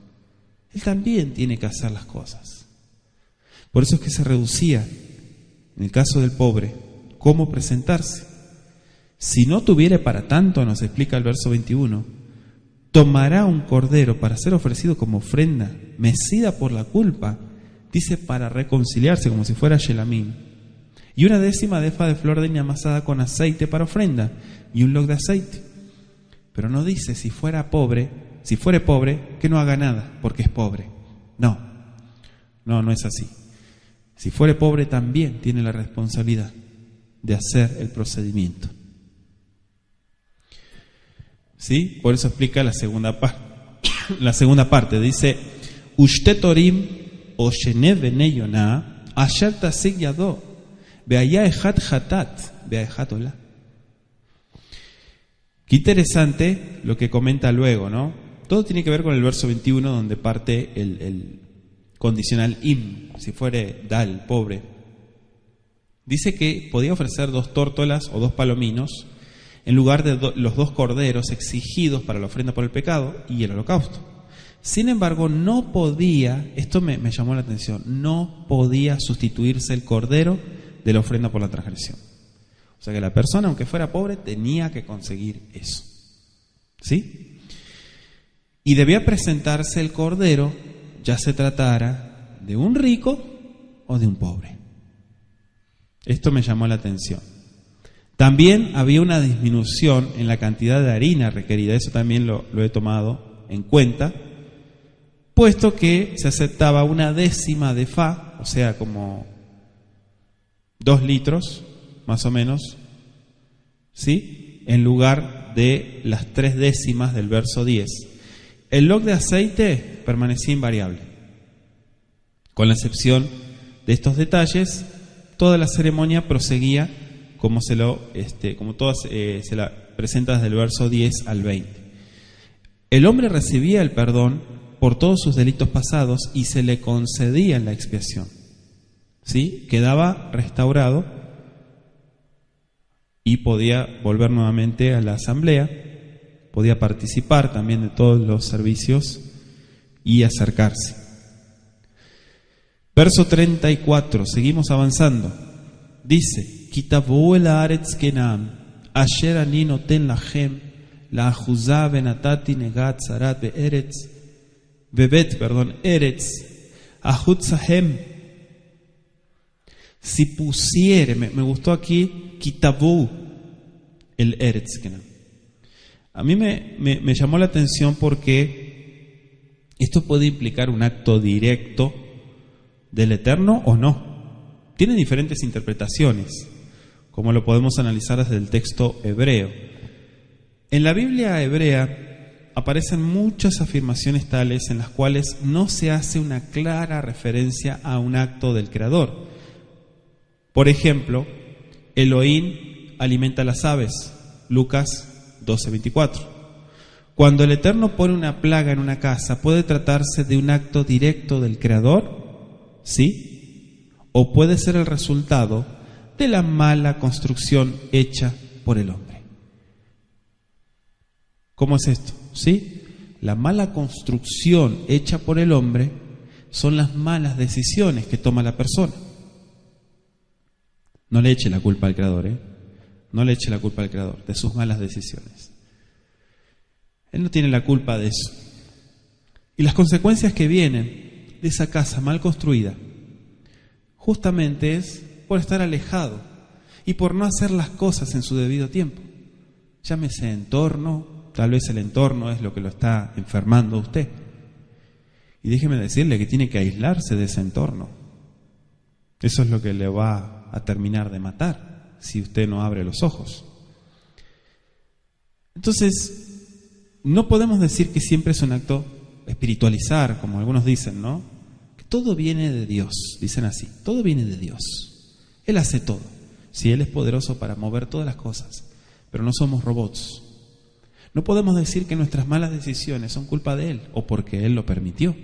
Él también tiene que hacer las cosas. Por eso es que se reducía, en el caso del pobre, cómo presentarse. Si no tuviere para tanto, nos explica el verso 21, tomará un cordero para ser ofrecido como ofrenda, mecida por la culpa, dice para reconciliarse, como si fuera shelamim, y una décima de efa de flor de ña amasada con aceite para ofrenda, y un log de aceite. Pero no dice si fuere pobre, que no haga nada, porque es pobre. No es así. Si fuere pobre también tiene la responsabilidad de hacer el procedimiento. ¿Sí? Por eso explica la segunda parte. Dice: Ushtetorim oshene bene Yonah asher tasig yado beaya ejat hatat beaejat ola. Qué interesante lo que comenta luego, ¿no? Todo tiene que ver con el verso 21, donde parte el condicional im, si fuere dal, pobre. Dice que podía ofrecer 2 tórtolas o 2 palominos en lugar de los 2 corderos exigidos para la ofrenda por el pecado y el holocausto. Sin embargo, no podía, esto me llamó la atención, no podía sustituirse el cordero de la ofrenda por la transgresión. O sea que la persona, aunque fuera pobre, tenía que conseguir eso. ¿Sí? Y debía presentarse el cordero, ya se tratara de un rico o de un pobre. Esto me llamó la atención. También había una disminución en la cantidad de harina requerida, eso también lo he tomado en cuenta. puesto que se aceptaba una décima de fa, o sea, como 2 litros, más o menos, ¿sí?, en lugar de las 3 décimas del verso 10. El log de aceite permanecía invariable. Con la excepción de estos detalles, toda la ceremonia proseguía como todas se la presenta desde el verso 10 al 20. El hombre recibía el perdón por todos sus delitos pasados y se le concedía la expiación, ¿sí? Quedaba restaurado y podía volver nuevamente a la asamblea, podía participar también de todos los servicios y acercarse. Verso 34, seguimos avanzando. Dice: Kitabu el haaretz kenam, asher ani noten lachem, la ahuzá benatati negat zarat be'eretz, eretz, ahutzahem. Si pusiere, me gustó aquí, Kitabu el haaretz kenam. A mí me llamó la atención porque esto puede implicar un acto directo del Eterno o no. Tiene diferentes interpretaciones, como lo podemos analizar desde el texto hebreo. En la Biblia hebrea aparecen muchas afirmaciones tales en las cuales no se hace una clara referencia a un acto del Creador. Por ejemplo, Elohim alimenta las aves, Lucas 12:24. Cuando el Eterno pone una plaga en una casa, ¿puede tratarse de un acto directo del Creador? ¿Sí? ¿O puede ser el resultado de la mala construcción hecha por el hombre? ¿Cómo es esto? ¿Sí? La mala construcción hecha por el hombre son las malas decisiones que toma la persona. No le eche la culpa al Creador, No le eche la culpa al Creador de sus malas decisiones. Él no tiene la culpa de eso. Y las consecuencias que vienen de esa casa mal construida justamente es por estar alejado y por no hacer las cosas en su debido tiempo. Llámese entorno, tal vez el entorno es lo que lo está enfermando a usted. Y déjeme decirle que tiene que aislarse de ese entorno. Eso es lo que le va a terminar de matar si usted no abre los ojos. Entonces, no podemos decir que siempre es un acto espiritualizar, como algunos dicen, ¿no? Que todo viene de Dios, dicen así, todo viene de Dios. Él hace todo. Sí, Él es poderoso para mover todas las cosas, pero no somos robots. No podemos decir que nuestras malas decisiones son culpa de Él o porque Él lo permitió.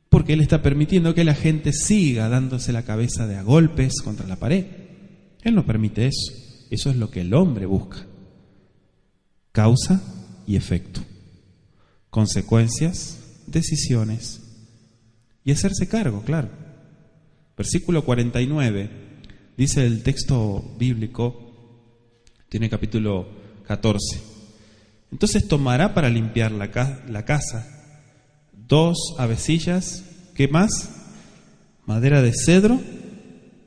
Porque Él está permitiendo que la gente siga dándose la cabeza de a golpes contra la pared. Él no permite eso. Eso es lo que el hombre busca. Causa y efecto. Consecuencias, decisiones y hacerse cargo, claro. Versículo 49, dice el texto bíblico, tiene capítulo 14. Entonces tomará para limpiar la casa 2 avecillas, ¿qué más? Madera de cedro,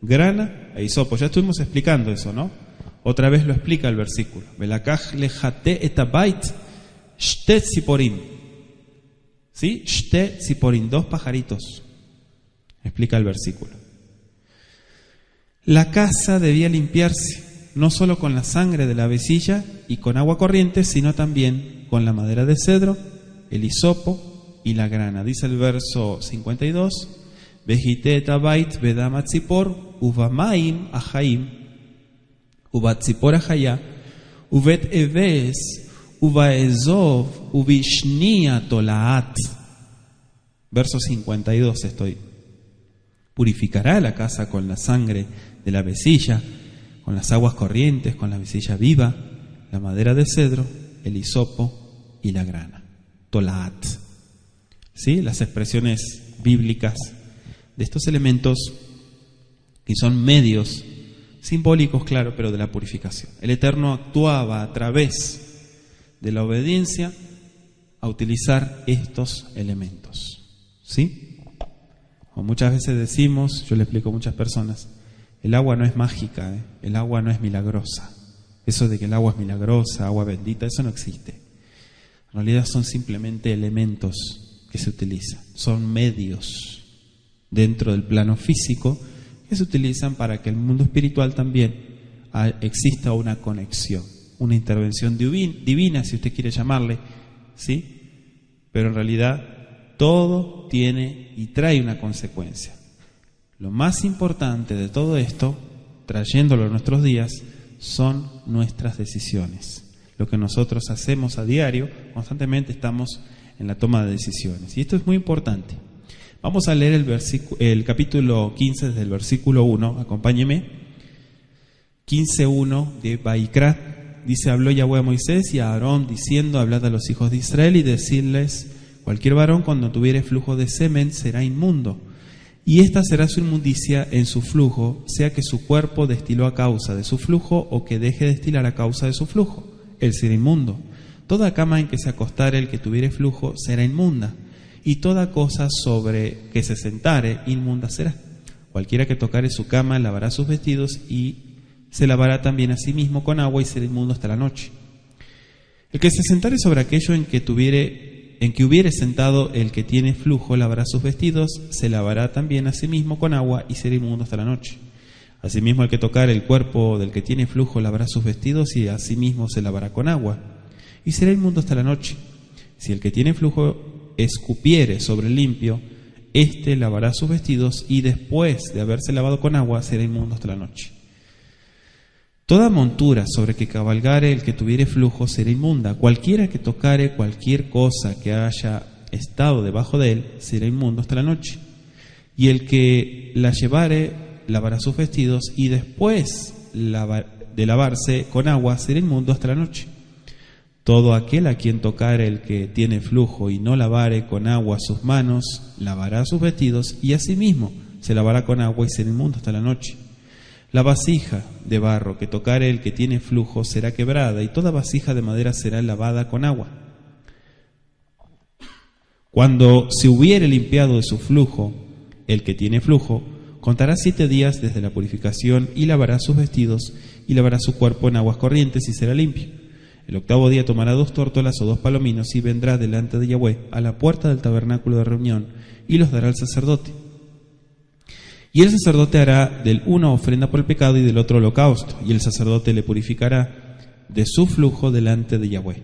grana e hisopo. Ya estuvimos explicando eso, ¿no? Otra vez lo explica el versículo. Velakaj lejate etabait shte tziporim. ¿Sí? Shte tziporim, 2 pajaritos. Explica el versículo. La casa debía limpiarse, no solo con la sangre de la avecilla y con agua corriente, sino también con la madera de cedro, el hisopo y la grana. Dice el verso 52, Vejite etabait vedam atzipor uvamaim ahaim ubatzipor ahaya uvet eves uvaezov uvishnia tolaat. Verso 52 estoy. Purificará la casa con la sangre de la avecilla, con las aguas corrientes, con la avecilla viva, la madera de cedro, el hisopo y la grana. Tolaat. ¿Sí? Las expresiones bíblicas de estos elementos que son medios simbólicos, claro, pero de la purificación. El Eterno actuaba a través de la obediencia a utilizar estos elementos. ¿Sí? O muchas veces decimos, yo le explico a muchas personas, el agua no es mágica, el agua no es milagrosa. Eso de que el agua es milagrosa, agua bendita, eso no existe. En realidad son simplemente elementos que se utilizan. Son medios dentro del plano físico que se utilizan para que el mundo espiritual también exista una conexión, una intervención divina, si usted quiere llamarle, ¿sí? Pero en realidad todo tiene y trae una consecuencia. Lo más importante de todo esto, trayéndolo a nuestros días, son nuestras decisiones. Lo que nosotros hacemos a diario, constantemente estamos en la toma de decisiones. Y esto es muy importante. Vamos a leer el capítulo 15 desde el versículo 1, acompáñeme. 15:1 de Vaikra. Dice: habló Yahweh a Moisés y a Aarón diciendo: hablad a los hijos de Israel y decirles: cualquier varón cuando tuviere flujo de semen será inmundo, y esta será su inmundicia en su flujo, sea que su cuerpo destiló a causa de su flujo o que deje de destilar a causa de su flujo, él será inmundo. Toda cama en que se acostare el que tuviere flujo será inmunda, y toda cosa sobre que se sentare inmunda será. Cualquiera que tocare su cama lavará sus vestidos y se lavará también a sí mismo con agua y será inmundo hasta la noche. El que se sentare sobre aquello en que hubiere sentado el que tiene flujo lavará sus vestidos, se lavará también a sí mismo con agua y será inmundo hasta la noche. Asimismo, el que tocare el cuerpo del que tiene flujo lavará sus vestidos y a sí mismo se lavará con agua y será inmundo hasta la noche. Si el que tiene flujo escupiere sobre el limpio, éste lavará sus vestidos y después de haberse lavado con agua será inmundo hasta la noche. Toda montura sobre que cabalgare el que tuviere flujo será inmunda. Cualquiera que tocare cualquier cosa que haya estado debajo de él será inmundo hasta la noche. Y el que la llevare lavará sus vestidos y después de lavarse con agua será inmundo hasta la noche. Todo aquel a quien tocare el que tiene flujo y no lavare con agua sus manos lavará sus vestidos y asimismo se lavará con agua y será inmundo hasta la noche. La vasija de barro que tocare el que tiene flujo será quebrada, y toda vasija de madera será lavada con agua. Cuando se hubiere limpiado de su flujo, el que tiene flujo, contará 7 días desde la purificación, y lavará sus vestidos, y lavará su cuerpo en aguas corrientes, y será limpio. El 8º día tomará 2 tórtolas o 2 palominos, y vendrá delante de Yahweh a la puerta del tabernáculo de reunión, y los dará al sacerdote. Y el sacerdote hará del uno ofrenda por el pecado y del otro holocausto, y el sacerdote le purificará de su flujo delante de Yahweh.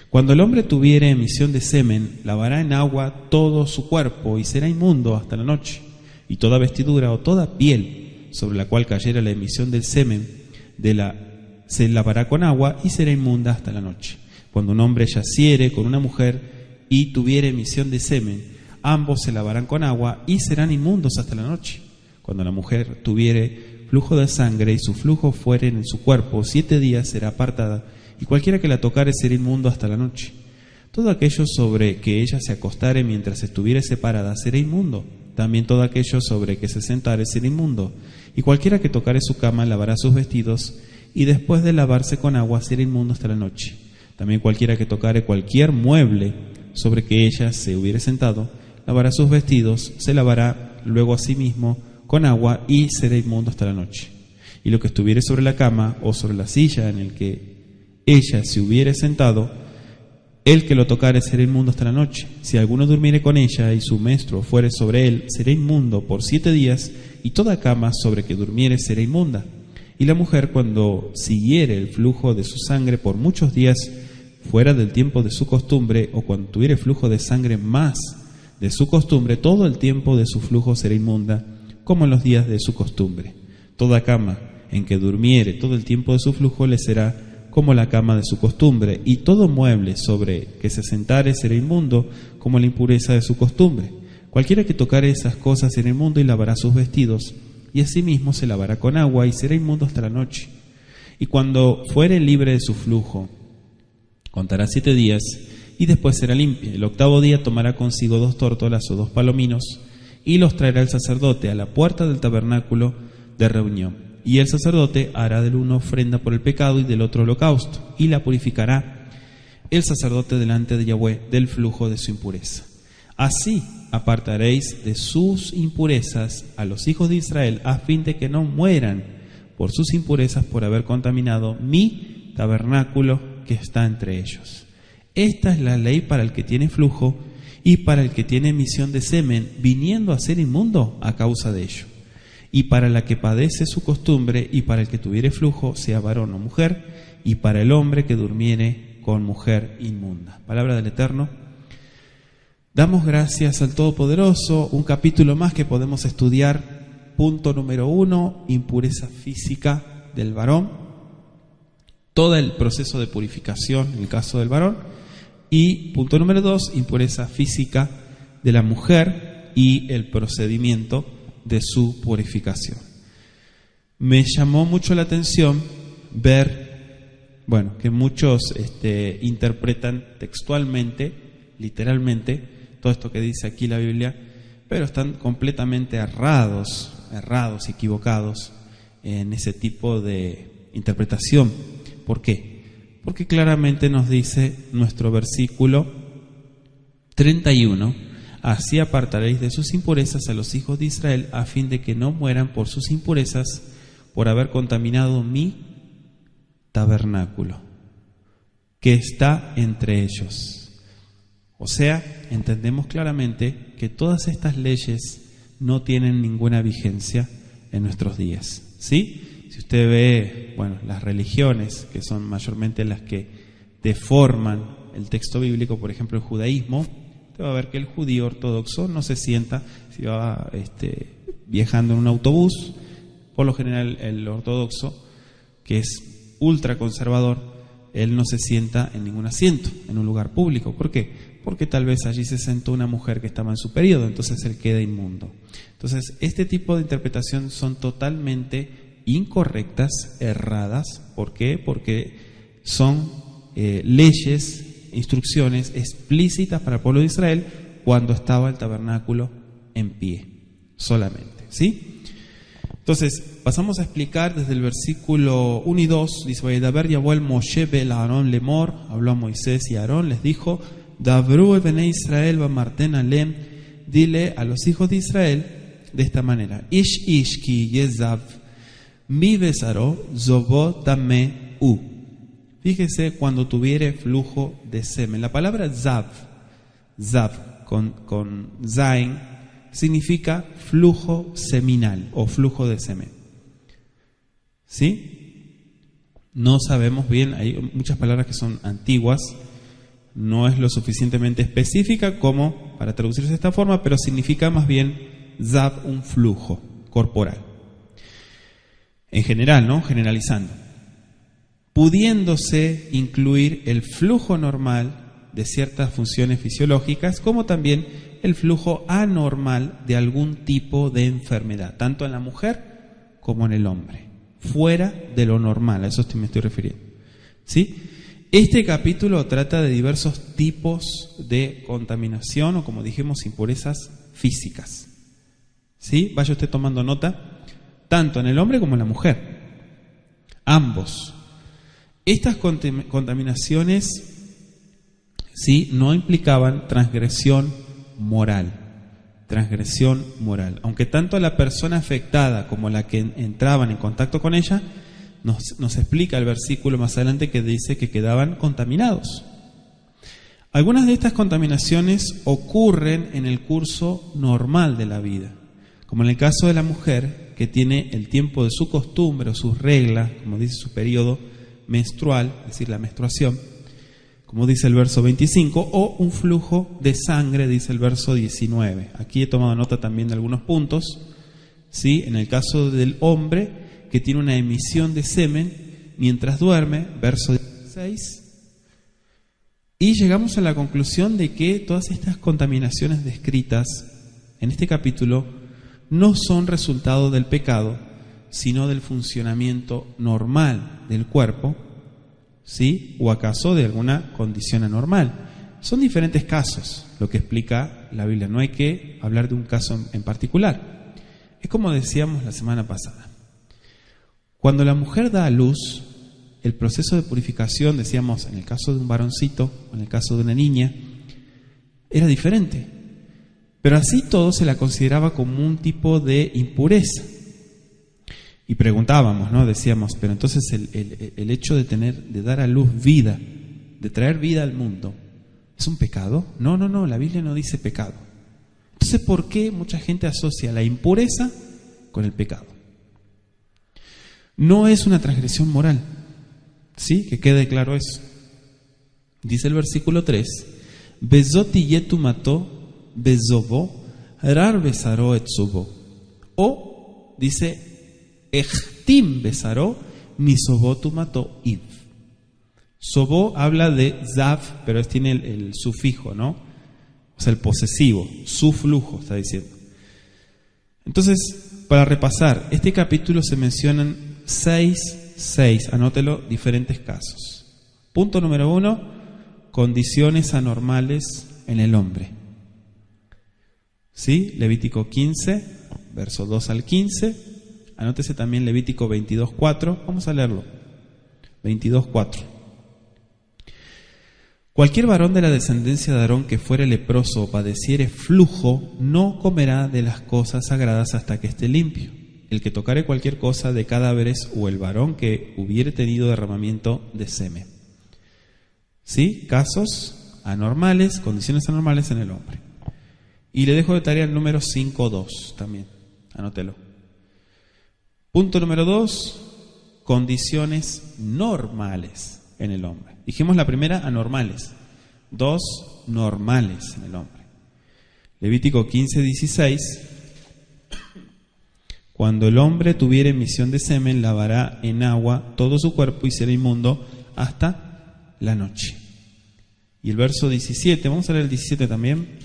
Cuando el hombre tuviere emisión de semen, lavará en agua todo su cuerpo y será inmundo hasta la noche. Y toda vestidura o toda piel sobre la cual cayera la emisión del semen se lavará con agua y será inmunda hasta la noche. Cuando un hombre yaciere con una mujer y tuviere emisión de semen, ambos se lavarán con agua y serán inmundos hasta la noche. Cuando la mujer tuviere flujo de sangre y su flujo fuere en su cuerpo, 7 días será apartada, y cualquiera que la tocare será inmundo hasta la noche. Todo aquello sobre que ella se acostare mientras estuviere separada será inmundo. También todo aquello sobre que se sentare será inmundo. Y cualquiera que tocare su cama lavará sus vestidos, y después de lavarse con agua será inmundo hasta la noche. También cualquiera que tocare cualquier mueble sobre que ella se hubiere sentado, lavará sus vestidos, se lavará luego a sí mismo con agua y será inmundo hasta la noche. Y lo que estuviere sobre la cama o sobre la silla en el que ella se hubiere sentado, el que lo tocare será inmundo hasta la noche. Si alguno durmiere con ella y su menstruo fuere sobre él, será inmundo por 7 días, y toda cama sobre que durmiere será inmunda. Y la mujer, cuando siguiere el flujo de su sangre por muchos días fuera del tiempo de su costumbre, o cuando tuviere flujo de sangre más de su costumbre, todo el tiempo de su flujo será inmunda, como en los días de su costumbre. Toda cama en que durmiere todo el tiempo de su flujo le será como la cama de su costumbre, y todo mueble sobre que se sentare será inmundo, como la impureza de su costumbre. Cualquiera que tocare esas cosas será inmundo y lavará sus vestidos, y asimismo se lavará con agua y será inmundo hasta la noche. Y cuando fuere libre de su flujo, contará 7 días y después será limpia. El 8º día tomará consigo 2 tórtolas o 2 palominos, y los traerá el sacerdote a la puerta del tabernáculo de reunión. Y el sacerdote hará del uno ofrenda por el pecado y del otro holocausto, y la purificará el sacerdote delante de Yahweh del flujo de su impureza. Así apartaréis de sus impurezas a los hijos de Israel, a fin de que no mueran por sus impurezas por haber contaminado mi tabernáculo que está entre ellos. Esta es la ley para el que tiene flujo, y para el que tiene emisión de semen, viniendo a ser inmundo a causa de ello, y para la que padece su costumbre, y para el que tuviere flujo, sea varón o mujer, y para el hombre que durmiere con mujer inmunda. Palabra del Eterno. Damos gracias al Todopoderoso, un capítulo más que podemos estudiar. Punto número 1, impureza física del varón, todo el proceso de purificación en el caso del varón, y punto número 2, impureza física de la mujer y el procedimiento de su purificación. Me llamó mucho la atención ver, que muchos interpretan textualmente, literalmente, todo esto que dice aquí la Biblia, pero están completamente errados, equivocados en ese tipo de interpretación. ¿Por qué? Porque claramente nos dice nuestro versículo 31, así apartaréis de sus impurezas a los hijos de Israel, a fin de que no mueran por sus impurezas, por haber contaminado mi tabernáculo, que está entre ellos. O sea, entendemos claramente que todas estas leyes no tienen ninguna vigencia en nuestros días, ¿sí? Si usted ve, las religiones, que son mayormente las que deforman el texto bíblico, por ejemplo el judaísmo, usted va a ver que el judío ortodoxo no se sienta, si va viajando en un autobús, por lo general el ortodoxo, que es ultra conservador, él no se sienta en ningún asiento, en un lugar público. ¿Por qué? Porque tal vez allí se sentó una mujer que estaba en su periodo, entonces él queda inmundo. Entonces, este tipo de interpretación son totalmente incorrectas, erradas. ¿Por qué? Porque son leyes, instrucciones explícitas para el pueblo de Israel cuando estaba el tabernáculo en pie, solamente, ¿sí? Entonces, pasamos a explicar desde el versículo 1 y 2, dice: Vayedaber Yahweh el Moshe bel Aarón lemor, habló a Moisés y a Aarón, les dijo: Dabru bene Israel bamarten alem, dile a los hijos de Israel de esta manera: Ish ish ki yezav mi besaro zobo tame u. Fíjese, cuando tuviere flujo de semen. La palabra zav con zain significa flujo seminal o flujo de semen, ¿sí? No sabemos bien, hay muchas palabras que son antiguas, no es lo suficientemente específica como para traducirse de esta forma, pero significa más bien zav, un flujo corporal. En general, ¿no? Generalizando. Pudiéndose incluir el flujo normal de ciertas funciones fisiológicas, como también el flujo anormal de algún tipo de enfermedad, tanto en la mujer como en el hombre, fuera de lo normal, a eso me estoy refiriendo, ¿sí? Este capítulo trata de diversos tipos de contaminación o, como dijimos, impurezas físicas, ¿sí? Vaya usted tomando nota, tanto en el hombre como en la mujer, ambos. Estas contaminaciones, ¿sí?, no implicaban transgresión moral, aunque tanto la persona afectada como la que entraban en contacto con ella, nos explica el versículo más adelante que dice que quedaban contaminados. Algunas de estas contaminaciones ocurren en el curso normal de la vida, como en el caso de la mujer, que tiene el tiempo de su costumbre o sus reglas, como dice su periodo menstrual, es decir, la menstruación, como dice el verso 25, o un flujo de sangre, dice el verso 19. Aquí he tomado nota también de algunos puntos, ¿sí? En el caso del hombre que tiene una emisión de semen mientras duerme, verso 16, y llegamos a la conclusión de que todas estas contaminaciones descritas en este capítulo no son resultado del pecado, sino del funcionamiento normal del cuerpo, ¿sí? O acaso de alguna condición anormal. Son diferentes casos lo que explica la Biblia, no hay que hablar de un caso en particular. Es como decíamos la semana pasada. Cuando la mujer da a luz, el proceso de purificación, decíamos, en el caso de un varoncito o en el caso de una niña, era diferente. Pero así todo se la consideraba como un tipo de impureza. Y preguntábamos, ¿no? Decíamos, pero entonces el hecho de dar a luz vida, de traer vida al mundo, ¿Es un pecado? No, la Biblia no dice pecado. Entonces, ¿por qué mucha gente asocia la impureza con el pecado? No es una transgresión moral, ¿sí? Que quede claro eso. Dice el versículo 3, Bezoti yetu mató, bezobo, rar besaró etzubo. O, dice, echtim besaró, misobotu mató id. Sobó habla de zav, pero tiene el sufijo, ¿no? O sea, el posesivo, su flujo, está diciendo. Entonces, para repasar, este capítulo se mencionan seis, anótelo, diferentes casos. Punto número 1, condiciones anormales en el hombre. ¿Sí? Levítico 15, verso 2 al 15. Anótese también Levítico 22:4. Vamos a leerlo. 22:4. Cualquier varón de la descendencia de Aarón que fuere leproso o padeciere flujo, no comerá de las cosas sagradas hasta que esté limpio. El que tocare cualquier cosa de cadáveres o el varón que hubiere tenido derramamiento de semen. ¿Sí? Casos anormales, condiciones anormales en el hombre. Y le dejo de tarea el número 5.2 también. Anótelo. Punto número 2, condiciones normales en el hombre. Dijimos la primera, anormales. 2, normales en el hombre. Levítico 15:16. Cuando el hombre tuviere emisión de semen, lavará en agua todo su cuerpo y será inmundo hasta la noche. Y el verso 17, vamos a leer el 17 también.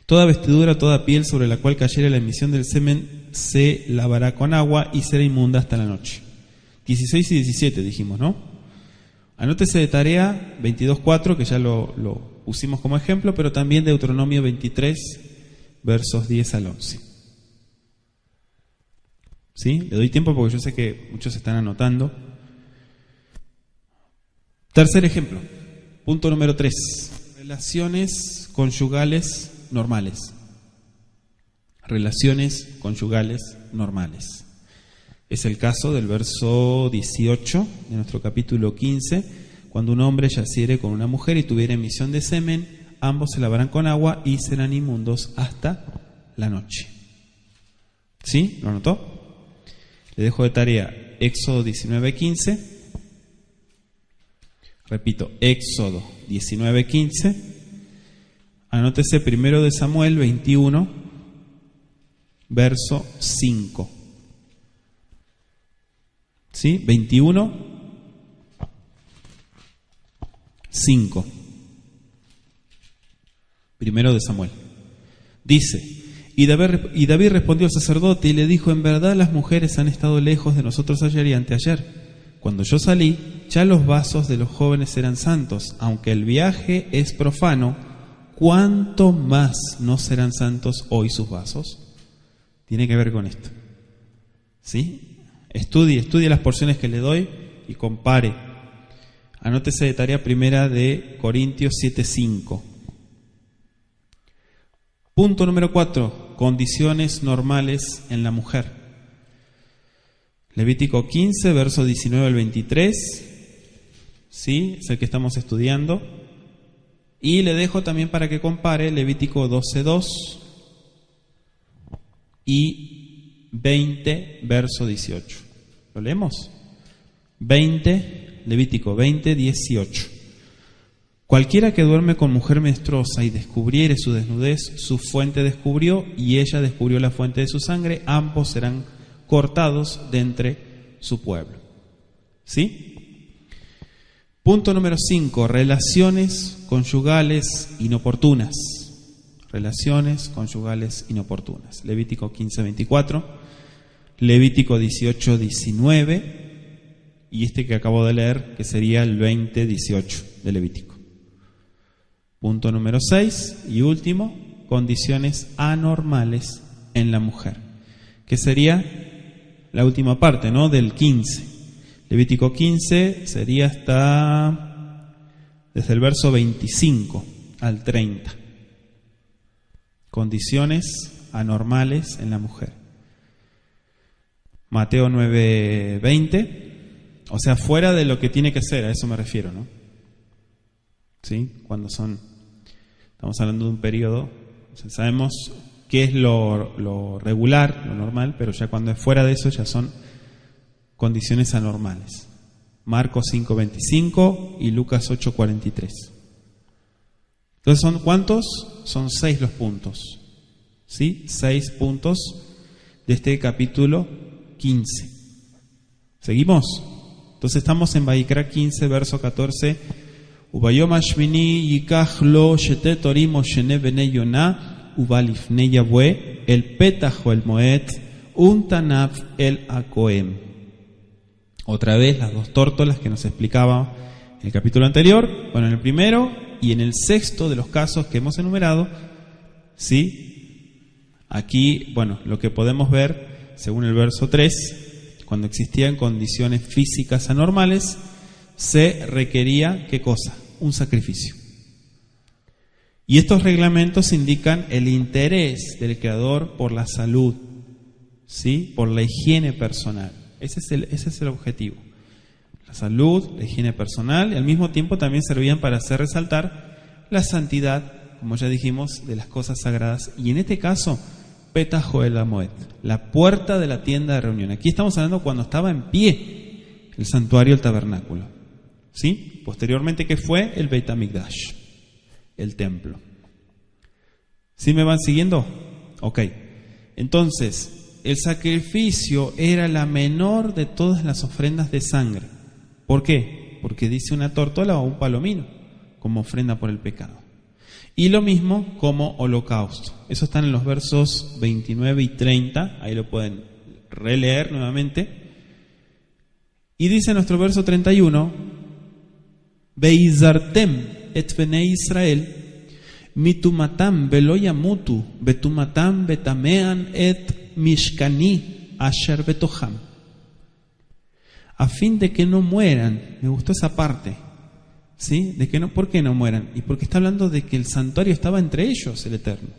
Toda vestidura, toda piel sobre la cual cayere la emisión del semen se lavará con agua y será inmunda hasta la noche. 16 y 17 dijimos, ¿no? Anótese de tarea 22:4, que ya lo pusimos como ejemplo, pero también Deuteronomio 23, versos 10 al 11. ¿Sí? Le doy tiempo porque yo sé que muchos están anotando. Tercer ejemplo, punto número 3, relaciones conyugales normales. Relaciones conyugales normales. Es el caso del verso 18 de nuestro capítulo 15, cuando un hombre yaciere con una mujer y tuviera emisión de semen, ambos se lavarán con agua y serán inmundos hasta la noche. ¿Sí? ¿Lo anotó? Le dejo de tarea Éxodo 19:15. Repito, Éxodo 19:15. Anótese 1 de Samuel 21, verso 5. ¿Sí? 21, 5. 1 de Samuel. Dice, y David respondió al sacerdote y le dijo, en verdad las mujeres han estado lejos de nosotros ayer y anteayer. Cuando yo salí, ya los vasos de los jóvenes eran santos. Aunque el viaje es profano, ¿cuánto más no serán santos hoy sus vasos? Tiene que ver con esto. ¿Sí? Estudie las porciones que le doy y compare. Anótese de tarea primera de Corintios 7:5. Punto número 4, condiciones normales en la mujer. Levítico 15, verso 19 al 23. ¿Sí? Es el que estamos estudiando. Y le dejo también para que compare Levítico 12:2 y 20, verso 18. ¿Lo leemos? Levítico 20, 18. Cualquiera que duerme con mujer menstruosa y descubriere su desnudez, su fuente descubrió y ella descubrió la fuente de su sangre, ambos serán cortados de entre su pueblo. ¿Sí? Punto número 5, relaciones conyugales inoportunas. Relaciones conyugales inoportunas. Levítico 15:24, Levítico 18:19 y este que acabo de leer, que sería el 20:18 de Levítico. Punto número 6 y último, condiciones anormales en la mujer, que sería la última parte, ¿no? Del 15. Levítico 15 sería desde el verso 25 al 30. Condiciones anormales en la mujer. Mateo 9:20, o sea, fuera de lo que tiene que ser, a eso me refiero, ¿no? ¿sí? Estamos hablando de un periodo, o sea, sabemos qué es lo regular, lo normal, pero ya cuando es fuera de eso ya son condiciones anormales. Marcos 5:25 y Lucas 8:43. Entonces, ¿son cuántos? Son 6 los puntos, ¿sí? 6 puntos de este capítulo 15. ¿Seguimos? Entonces estamos en Vaikra 15, verso 14. Ubayom Ashmini yikach lo shetet orim o shene bnei Yonah ubalifnei Yahweh el petach o el moed un tanav el akoem. Otra vez las 2 tórtolas que nos explicaba en el capítulo anterior. Bueno, en el primero y en el 6º de los casos que hemos enumerado, ¿sí? Aquí, bueno, lo que podemos ver, según el verso 3, cuando existían condiciones físicas anormales, se requería, ¿qué cosa? Un sacrificio. Y estos reglamentos indican el interés del Creador por la salud, ¿sí? Por la higiene personal. Ese es el objetivo. La salud, la higiene personal, y al mismo tiempo también servían para hacer resaltar la santidad, como ya dijimos, de las cosas sagradas. Y en este caso, Petach Oel HaMoed, la puerta de la tienda de reunión. Aquí estamos hablando cuando estaba en pie el santuario, el tabernáculo, ¿sí? Posteriormente, ¿qué fue? El Beit HaMikdash, el templo. ¿Sí me van siguiendo? Ok. Entonces, el sacrificio era la menor de todas las ofrendas de sangre. ¿Por qué? Porque dice una tórtola o un palomino como ofrenda por el pecado. Y lo mismo como holocausto. Eso está en los versos 29 y 30. Ahí lo pueden releer nuevamente. Y dice nuestro verso 31: Veizartem et bnei Israel mitumatam velo yamutu betumatam betamean et mishkani asher betoham. A fin de que no mueran. Me gustó esa parte, ¿sí? De que no, ¿por qué no mueran? Y porque está hablando de que el santuario estaba entre ellos, el Eterno.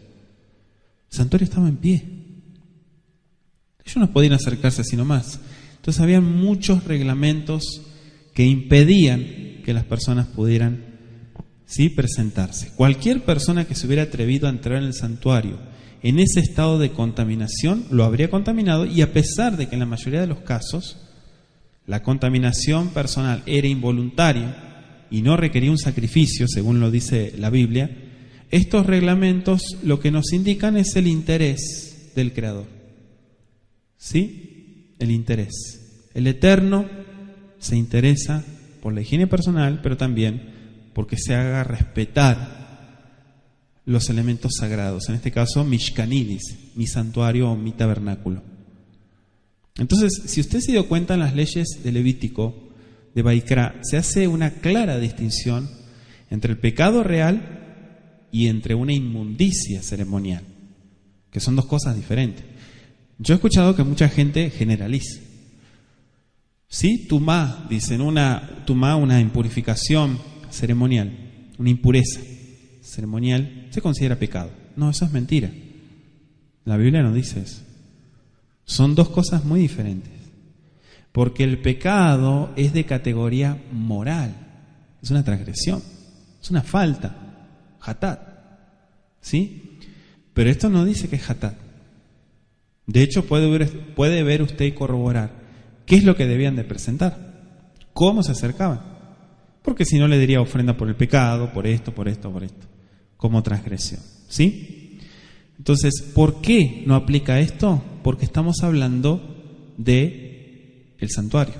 El santuario estaba en pie. Ellos no podían acercarse así nomás. Entonces había muchos reglamentos que impedían que las personas pudieran, ¿sí?, presentarse. Cualquier persona que se hubiera atrevido a entrar en el santuario en ese estado de contaminación lo habría contaminado, y a pesar de que en la mayoría de los casos la contaminación personal era involuntaria y no requería un sacrificio, según lo dice la Biblia, estos reglamentos lo que nos indican es el interés del Creador. ¿Sí? El interés. El Eterno se interesa por la higiene personal, pero también porque se haga respetar los elementos sagrados. En este caso, Mishkanidis, mi santuario o mi tabernáculo. Entonces, si usted se dio cuenta en las leyes de Levítico, de Vaikra, se hace una clara distinción entre el pecado real y entre una inmundicia ceremonial, que son 2 cosas diferentes. Yo he escuchado que mucha gente generaliza. Sí, tumá, dicen, una impurificación ceremonial, una impureza ceremonial, se considera pecado. No, eso es mentira. La Biblia no dice eso. Son 2 cosas muy diferentes. Porque el pecado es de categoría moral. Es una transgresión. Es una falta. Hatat. ¿Sí? Pero esto no dice que es hatat. De hecho, puede ver usted y corroborar qué es lo que debían de presentar. ¿Cómo se acercaban? Porque si no le diría ofrenda por el pecado, por esto, por esto, por esto. Como transgresión. ¿Sí? Entonces, ¿por qué no aplica esto? Porque estamos hablando de el santuario.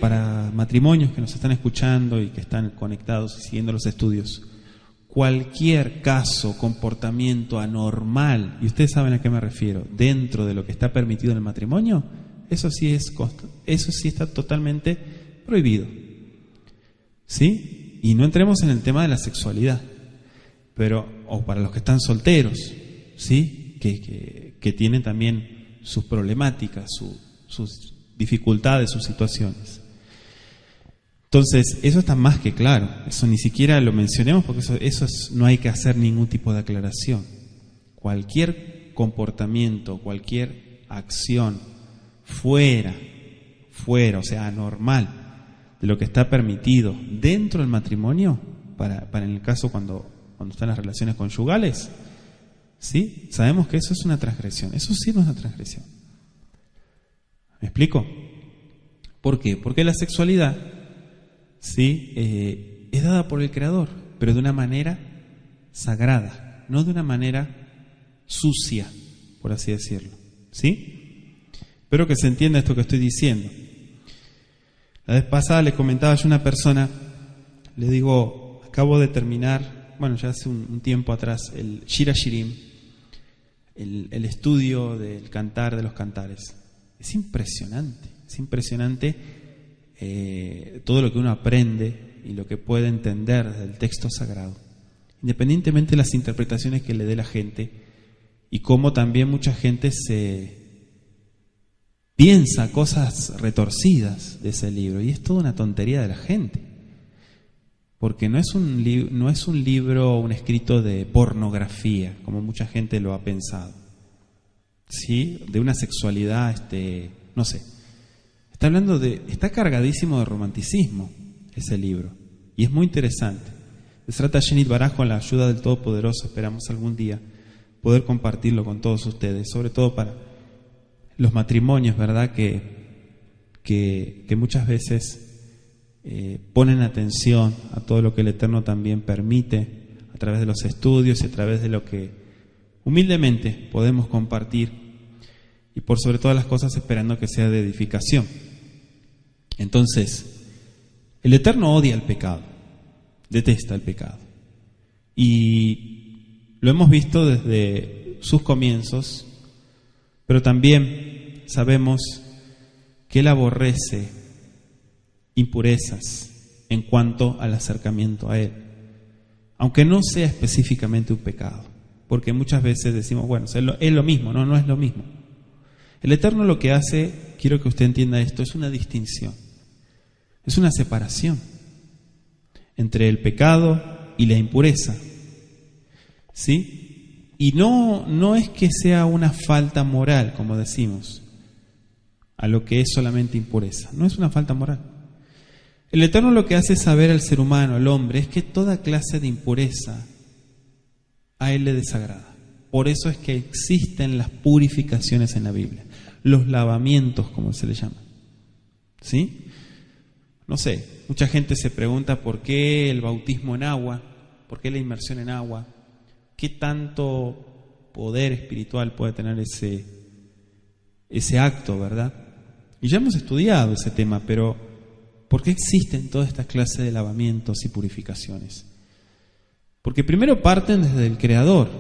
Para matrimonios que nos están escuchando y que están conectados y siguiendo los estudios, cualquier caso, comportamiento anormal, y ustedes saben a qué me refiero, dentro de lo que está permitido en el matrimonio, eso sí está totalmente prohibido. ¿Sí? Y no entremos en el tema de la sexualidad. O para los que están solteros, ¿sí? Que tienen también sus problemáticas, sus dificultades, sus situaciones. Entonces, eso está más que claro. Eso ni siquiera lo mencionemos porque no hay que hacer ningún tipo de aclaración. Cualquier comportamiento, cualquier acción fuera, o sea, anormal, de lo que está permitido dentro del matrimonio, para en el caso cuando están las relaciones conyugales, ¿sí? Sabemos que eso es una transgresión. Eso sí no es una transgresión. ¿Me explico? ¿Por qué? Porque la sexualidad, ¿sí? Es dada por el Creador, pero de una manera sagrada, no de una manera sucia, por así decirlo, ¿sí? Espero que se entienda esto que estoy diciendo. La vez pasada le comentaba yo a una persona, le digo, acabo de terminar, bueno, ya hace un tiempo atrás, el Shira Shirim, el estudio del cantar de los cantares. Es impresionante todo lo que uno aprende y lo que puede entender del texto sagrado, independientemente de las interpretaciones que le dé la gente, y cómo también mucha gente se piensa cosas retorcidas de ese libro, y es toda una tontería de la gente, porque no es un libro, un escrito de pornografía, como mucha gente lo ha pensado, ¿sí? De una sexualidad, no sé, está cargadísimo de romanticismo ese libro, y es muy interesante. Besrat Hashem Yitbaraj, con la ayuda del Todopoderoso, esperamos algún día poder compartirlo con todos ustedes, sobre todo para los matrimonios, ¿verdad? Que muchas veces ponen atención a todo lo que el Eterno también permite a través de los estudios y a través de lo que humildemente podemos compartir, y por sobre todas las cosas esperando que sea de edificación. Entonces, el Eterno odia el pecado, detesta el pecado, y lo hemos visto desde sus comienzos, pero también sabemos que Él aborrece impurezas en cuanto al acercamiento a Él, aunque no sea específicamente un pecado, porque muchas veces decimos, bueno, es lo mismo. No es lo mismo. El Eterno lo que hace, quiero que usted entienda esto, es una distinción, es una separación entre el pecado y la impureza, ¿sí? Y no es que sea una falta moral, como decimos, a lo que es solamente impureza. No es una falta moral. El Eterno lo que hace saber al ser humano, al hombre, es que toda clase de impureza a Él le desagrada. Por eso es que existen las purificaciones en la Biblia, los lavamientos, como se le llama, ¿sí? No sé, mucha gente se pregunta por qué el bautismo en agua, por qué la inmersión en agua, qué tanto poder espiritual puede tener ese acto, ¿verdad? Y ya hemos estudiado ese tema, pero ¿por qué existen todas estas clases de lavamientos y purificaciones? Porque primero parten desde el Creador,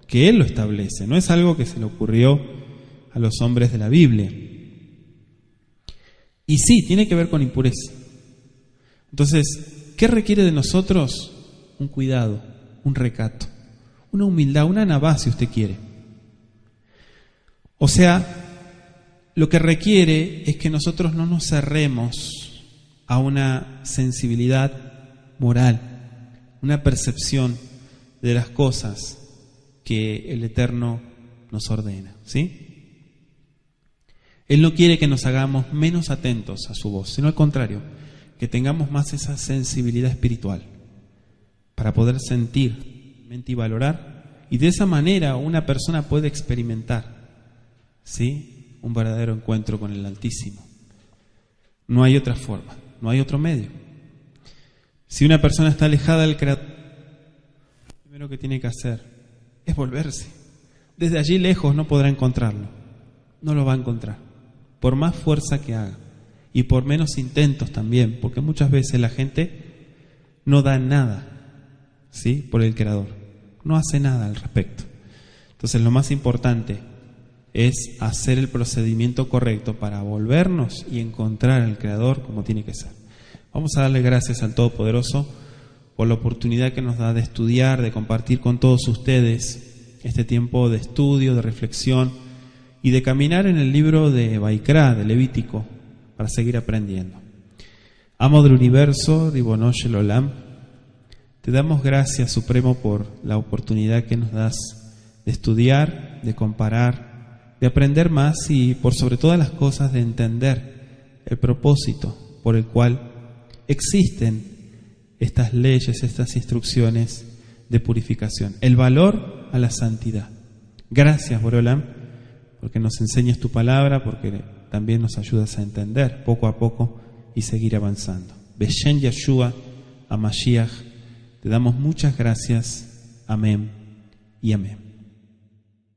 que Él lo establece, no es algo que se le ocurrió a los hombres de la Biblia. Y sí, tiene que ver con impureza. Entonces, ¿qué requiere de nosotros? Un cuidado, un recato, una humildad, una anabá, si usted quiere. O sea, lo que requiere es que nosotros no nos cerremos a una sensibilidad moral, una percepción de las cosas que el Eterno nos ordena, ¿sí? Él no quiere que nos hagamos menos atentos a su voz, sino al contrario, que tengamos más esa sensibilidad espiritual para poder sentir, mentir y valorar, y de esa manera una persona puede experimentar, ¿sí?, un verdadero encuentro con el Altísimo. No hay otra forma, no hay otro medio. Si una persona está alejada del Creador, lo primero que tiene que hacer es volverse. Desde allí lejos no podrá encontrarlo, no lo va a encontrar, por más fuerza que haga y por menos intentos también, porque muchas veces la gente no da nada, ¿sí?, por el Creador, no hace nada al respecto. Entonces lo más importante es hacer el procedimiento correcto para volvernos y encontrar al Creador como tiene que ser. Vamos a darle gracias al Todopoderoso por la oportunidad que nos da de estudiar, de compartir con todos ustedes este tiempo de estudio, de reflexión y de caminar en el libro de Vaikra, de Levítico, para seguir aprendiendo. Amo del universo, Ribono Shel Olam, te damos gracias, Supremo, por la oportunidad que nos das de estudiar, de comparar, de aprender más y, por sobre todas las cosas, de entender el propósito por el cual existen estas leyes, estas instrucciones de purificación. El valor a la santidad. Gracias, Boreolam, porque nos enseñas tu palabra, porque también nos ayudas a entender poco a poco y seguir avanzando. Beshen Yeshua HaMashiach, te damos muchas gracias. Amén y amén.